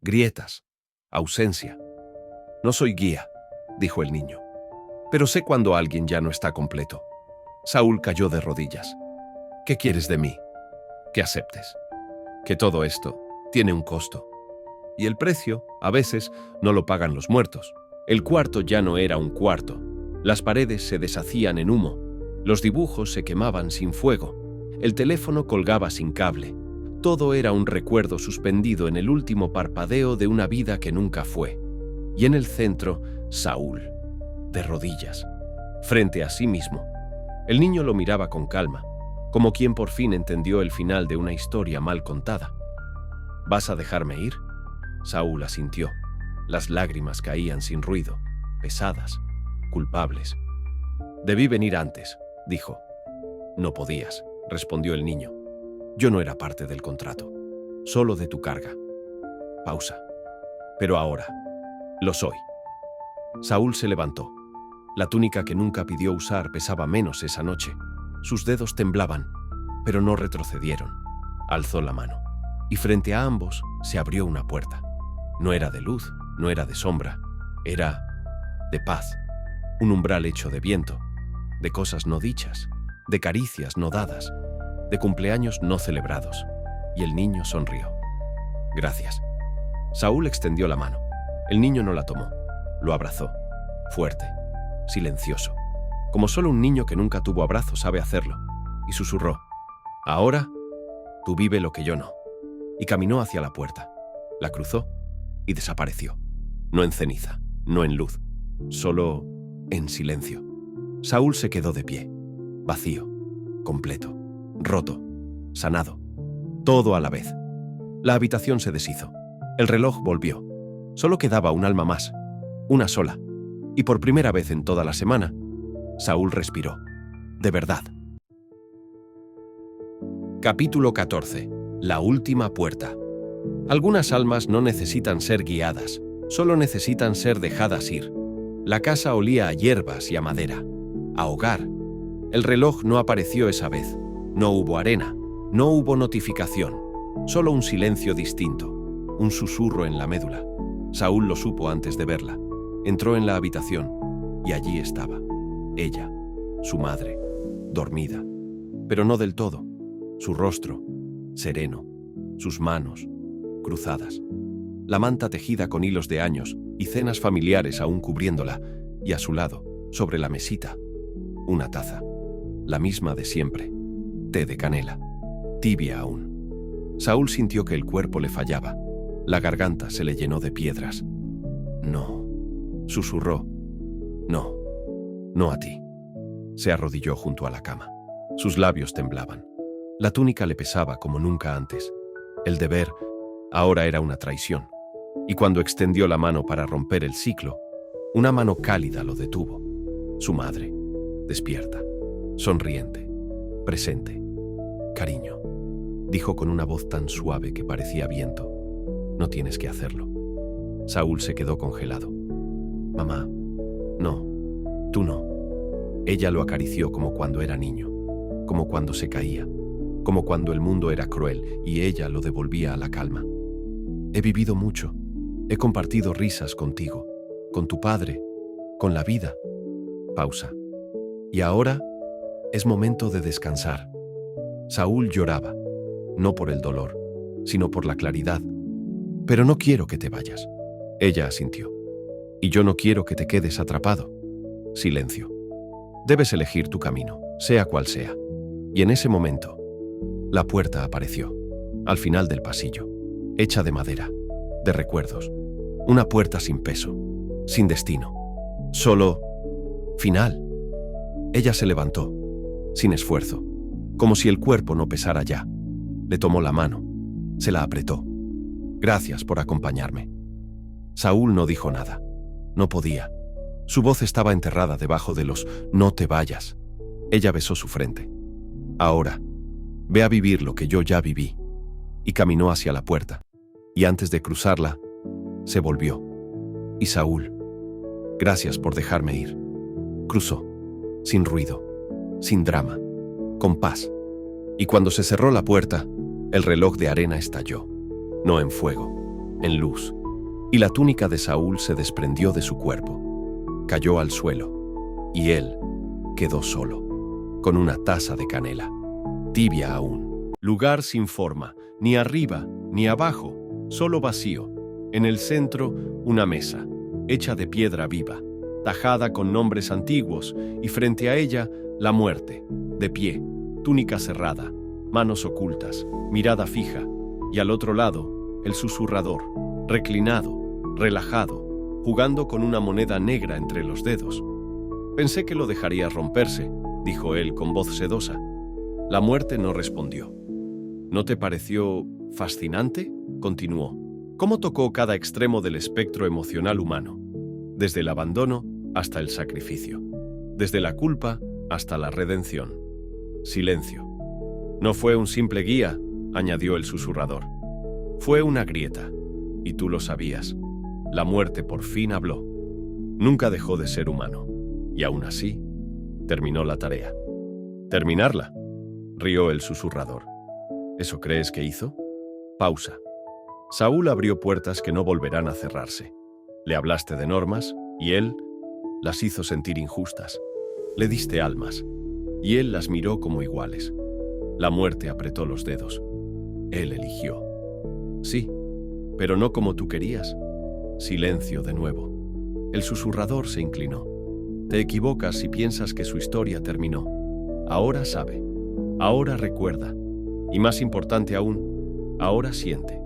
grietas, ausencia. «No soy guía», dijo el niño, «pero sé cuando alguien ya no está completo». Saúl cayó de rodillas. «¿Qué quieres de mí?». «Que aceptes que todo esto tiene un costo. Y el precio, a veces, no lo pagan los muertos». El cuarto ya no era un cuarto. Las paredes se deshacían en humo. Los dibujos se quemaban sin fuego. El teléfono colgaba sin cable. Todo era un recuerdo suspendido en el último parpadeo de una vida que nunca fue. Y en el centro, Saúl, de rodillas, frente a sí mismo. El niño lo miraba con calma, como quien por fin entendió el final de una historia mal contada. «¿Vas a dejarme ir?». Saúl asintió. Las lágrimas caían sin ruido, pesadas, culpables. «Debí venir antes», dijo. «No podías», respondió el niño. «Yo no era parte del contrato, solo de tu carga». Pausa. «Pero ahora, lo soy». Saúl se levantó. La túnica que nunca pidió usar pesaba menos esa noche. Sus dedos temblaban, pero no retrocedieron. Alzó la mano, y frente a ambos se abrió una puerta. No era de luz, no era de sombra, era de paz. Un umbral hecho de viento, de cosas no dichas, de caricias no dadas, de cumpleaños no celebrados. Y el niño sonrió. «Gracias». Saúl extendió la mano. El niño no la tomó. Lo abrazó, fuerte, silencioso, como solo un niño que nunca tuvo abrazo sabe hacerlo, y susurró: «Ahora, tú vive lo que yo no». Y caminó hacia la puerta. La cruzó y desapareció. No en ceniza, no en luz, solo en silencio. Saúl se quedó de pie, vacío, completo, roto, sanado, todo a la vez. La habitación se deshizo. El reloj volvió. Solo quedaba un alma más, una sola. Y por primera vez en toda la semana, Saúl respiró. De verdad. Capítulo 14. La última puerta. Algunas almas no necesitan ser guiadas, solo necesitan ser dejadas ir. La casa olía a hierbas y a madera, a hogar. El reloj no apareció esa vez. No hubo arena, no hubo notificación, solo un silencio distinto, un susurro en la médula. Saúl lo supo antes de verla. Entró en la habitación y allí estaba. Ella, su madre, dormida, pero no del todo. Su rostro, sereno, sus manos cruzadas, la manta tejida con hilos de años y cenas familiares aún cubriéndola, y a su lado, sobre la mesita, una taza, la misma de siempre, té de canela, tibia aún. Saúl sintió que el cuerpo le fallaba, la garganta se le llenó de piedras. No, susurró. No, no a ti. Se arrodilló junto a la cama. Sus labios temblaban. La túnica le pesaba como nunca antes. El deber ahora era una traición. Y cuando extendió la mano para romper el ciclo, una mano cálida lo detuvo. Su madre, despierta, sonriente, presente. Cariño, dijo con una voz tan suave que parecía viento. No tienes que hacerlo. Saúl se quedó congelado. Mamá, no, tú no. Ella lo acarició como cuando era niño, como cuando se caía, como cuando el mundo era cruel y ella lo devolvía a la calma. He vivido mucho, he compartido risas contigo, con tu padre, con la vida. Pausa. Y ahora es momento de descansar. Saúl lloraba, no por el dolor, sino por la claridad. Pero no quiero que te vayas. Ella asintió. Y yo no quiero que te quedes atrapado. Silencio. Debes elegir tu camino, sea cual sea. Y en ese momento, la puerta apareció, al final del pasillo, hecha de madera, de recuerdos. Una puerta sin peso, sin destino. Solo final. Ella se levantó, sin esfuerzo, como si el cuerpo no pesara ya. Le tomó la mano, se la apretó. Gracias por acompañarme. Saúl no dijo nada. No podía. Su voz estaba enterrada debajo de los «no te vayas». Ella besó su frente. Ahora, ve a vivir lo que yo ya viví. Y caminó hacia la puerta. Y antes de cruzarla, se volvió. Y Saúl, gracias por dejarme ir. Cruzó, sin ruido, sin drama, con paz. Y cuando se cerró la puerta, el reloj de arena estalló. No en fuego, en luz. Y la túnica de Saúl se desprendió de su cuerpo. Cayó al suelo, y él quedó solo, con una taza de canela, tibia aún. Lugar sin forma, ni arriba, ni abajo, solo vacío. En el centro, una mesa, hecha de piedra viva, tajada con nombres antiguos, y frente a ella, la muerte, de pie, túnica cerrada, manos ocultas, mirada fija, y al otro lado, el susurrador, reclinado, relajado, jugando con una moneda negra entre los dedos. Pensé que lo dejaría romperse, dijo él con voz sedosa. La muerte no respondió. ¿No te pareció fascinante?, continuó. ¿Cómo tocó cada extremo del espectro emocional humano? Desde el abandono hasta el sacrificio. Desde la culpa hasta la redención. Silencio. No fue un simple guía, añadió el susurrador. Fue una grieta, y tú lo sabías. La muerte por fin habló. Nunca dejó de ser humano, y aún así, terminó la tarea. ¿Terminarla?, rió el susurrador. ¿Eso crees que hizo? Pausa. Saúl abrió puertas que no volverán a cerrarse. Le hablaste de normas, y él las hizo sentir injustas. Le diste almas, y él las miró como iguales. La muerte apretó los dedos. Él eligió. Sí, pero no como tú querías. Silencio de nuevo. El susurrador se inclinó. Te equivocas si piensas que su historia terminó. Ahora sabe. Ahora recuerda. Y más importante aún, ahora siente.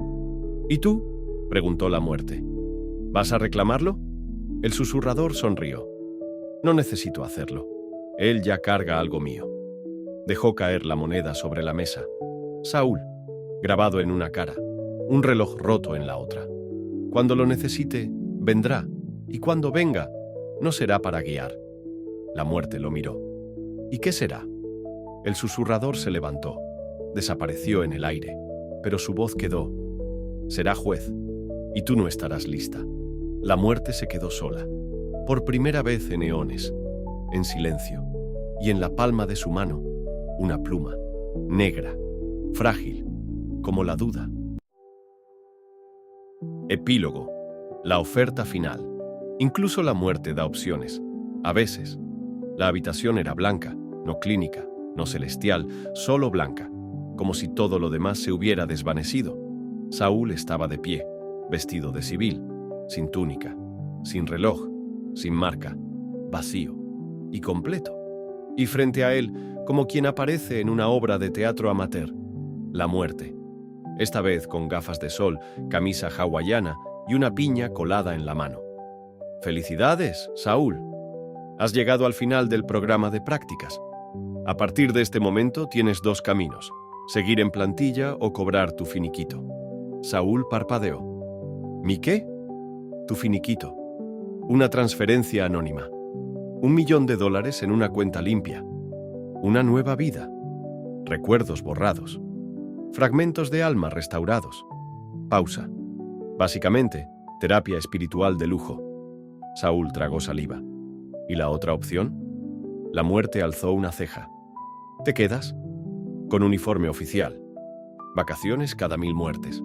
¿Y tú?, preguntó la muerte. ¿Vas a reclamarlo? El susurrador sonrió. No necesito hacerlo. Él ya carga algo mío. Dejó caer la moneda sobre la mesa. Saúl, grabado en una cara, un reloj roto en la otra. Cuando lo necesite, vendrá, y cuando venga, no será para guiar. La muerte lo miró. ¿Y qué será? El susurrador se levantó, desapareció en el aire, pero su voz quedó. Será juez, y tú no estarás lista. La muerte se quedó sola, por primera vez en eones, en silencio, y en la palma de su mano, una pluma, negra, frágil, como la duda. Epílogo. La oferta final. Incluso la muerte da opciones. A veces. La habitación era blanca, no clínica, no celestial, solo blanca. como si todo lo demás se hubiera desvanecido. Saúl estaba de pie, vestido de civil, sin túnica, sin reloj, sin marca, vacío y completo. Y frente a él, como quien aparece en una obra de teatro amateur, la muerte. Esta vez con gafas de sol, camisa hawaiana y una piña colada en la mano. ¡Felicidades, Saúl! Has llegado al final del programa de prácticas. A partir de este momento tienes dos caminos: seguir en plantilla o cobrar tu finiquito. Saúl parpadeó. ¿Mi qué? Tu finiquito. Una transferencia anónima. $1.000.000 en una cuenta limpia. Una nueva vida. Recuerdos borrados. Fragmentos de alma restaurados. Pausa. Básicamente, terapia espiritual de lujo. Saúl tragó saliva. ¿Y la otra opción? La muerte alzó una ceja. ¿Te quedas? Con uniforme oficial. Vacaciones cada 1000 muertes.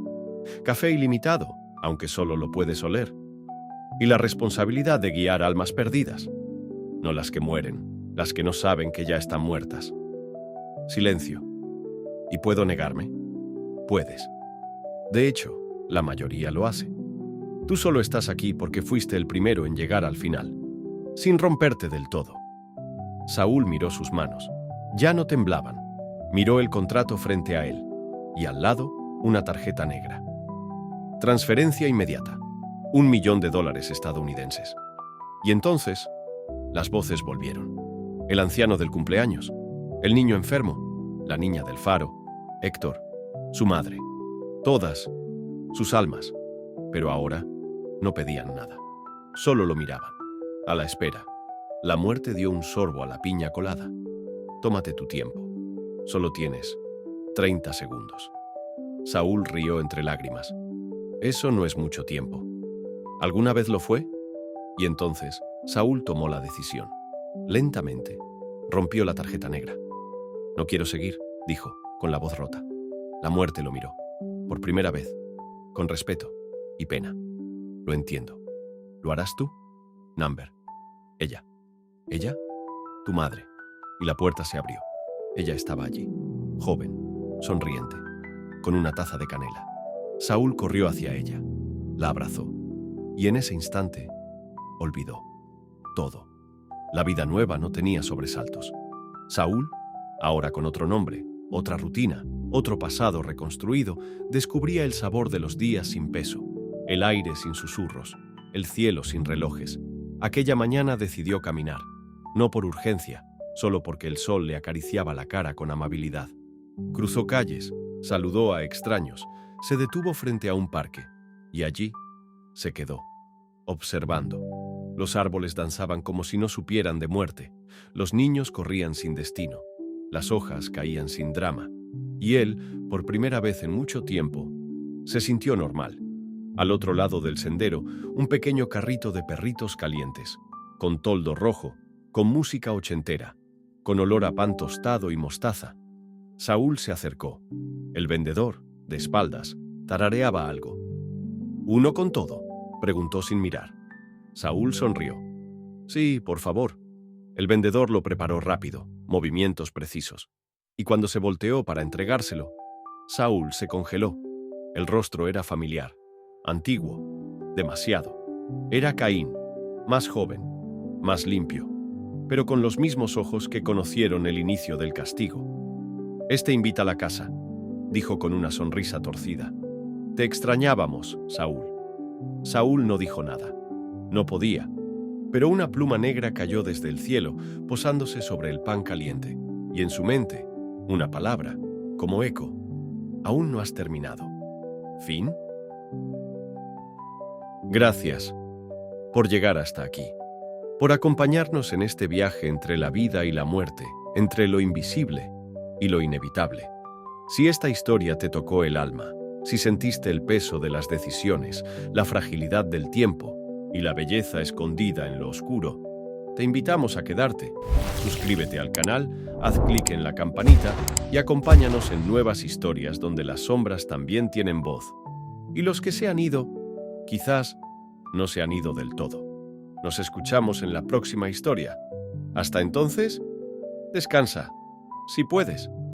Café ilimitado, aunque solo lo puedes oler. Y la responsabilidad de guiar almas perdidas. No las que mueren, las que no saben que ya están muertas. Silencio. ¿Y puedo negarme? Puedes. De hecho, la mayoría lo hace. Tú solo estás aquí porque fuiste el primero en llegar al final, sin romperte del todo. Saúl miró sus manos. Ya no temblaban. Miró el contrato frente a él, y al lado, una tarjeta negra. Transferencia inmediata. $1.000.000 estadounidenses. Y entonces, las voces volvieron. El anciano del cumpleaños, el niño enfermo, la niña del faro, Héctor, su madre, todas, sus almas. Pero ahora no pedían nada. Solo lo miraban, a la espera. La muerte dio un sorbo a la piña colada. Tómate tu tiempo. Solo tienes 30 segundos. Saúl rió entre lágrimas. Eso no es mucho tiempo. ¿Alguna vez lo fue? Y entonces, Saúl tomó la decisión. Lentamente, rompió la tarjeta negra. No quiero seguir, dijo, con la voz rota. La muerte lo miró, por primera vez, con respeto y pena. Lo entiendo. ¿Lo harás tú? Number. Ella. ¿Ella? Tu madre. Y la puerta se abrió. Ella estaba allí, joven, sonriente, con una taza de canela. Saúl corrió hacia ella, la abrazó, y en ese instante, olvidó todo. La vida nueva no tenía sobresaltos. Saúl, ahora con otro nombre, otra rutina, otro pasado reconstruido, descubría el sabor de los días sin peso, el aire sin susurros, el cielo sin relojes. Aquella mañana decidió caminar, no por urgencia, solo porque el sol le acariciaba la cara con amabilidad. Cruzó calles, saludó a extraños, se detuvo frente a un parque, y allí se quedó, observando. Los árboles danzaban como si no supieran de muerte, los niños corrían sin destino, las hojas caían sin drama, y él, por primera vez en mucho tiempo, se sintió normal. Al otro lado del sendero, un pequeño carrito de perritos calientes, con toldo rojo, con música ochentera, con olor a pan tostado y mostaza. Saúl se acercó. El vendedor, de espaldas, tarareaba algo. ¿Uno con todo?, preguntó sin mirar. Saúl sonrió. Sí, por favor. El vendedor lo preparó rápido, movimientos precisos. Y cuando se volteó para entregárselo, Saúl se congeló. El rostro era familiar, antiguo, demasiado. Era Caín, más joven, más limpio, pero con los mismos ojos que conocieron el inicio del castigo. «Este invita a la casa», dijo con una sonrisa torcida. «Te extrañábamos, Saúl». Saúl no dijo nada. No podía. Pero una pluma negra cayó desde el cielo, posándose sobre el pan caliente, y en su mente, una palabra, como eco. «Aún no has terminado». ¿Fin? Gracias por llegar hasta aquí, por acompañarnos en este viaje entre la vida y la muerte, entre lo invisible y lo inevitable. Si esta historia te tocó el alma, si sentiste el peso de las decisiones, la fragilidad del tiempo y la belleza escondida en lo oscuro, te invitamos a quedarte. Suscríbete al canal, haz clic en la campanita y acompáñanos en nuevas historias donde las sombras también tienen voz. Y los que se han ido, quizás no se han ido del todo. Nos escuchamos en la próxima historia. Hasta entonces, descansa, si puedes.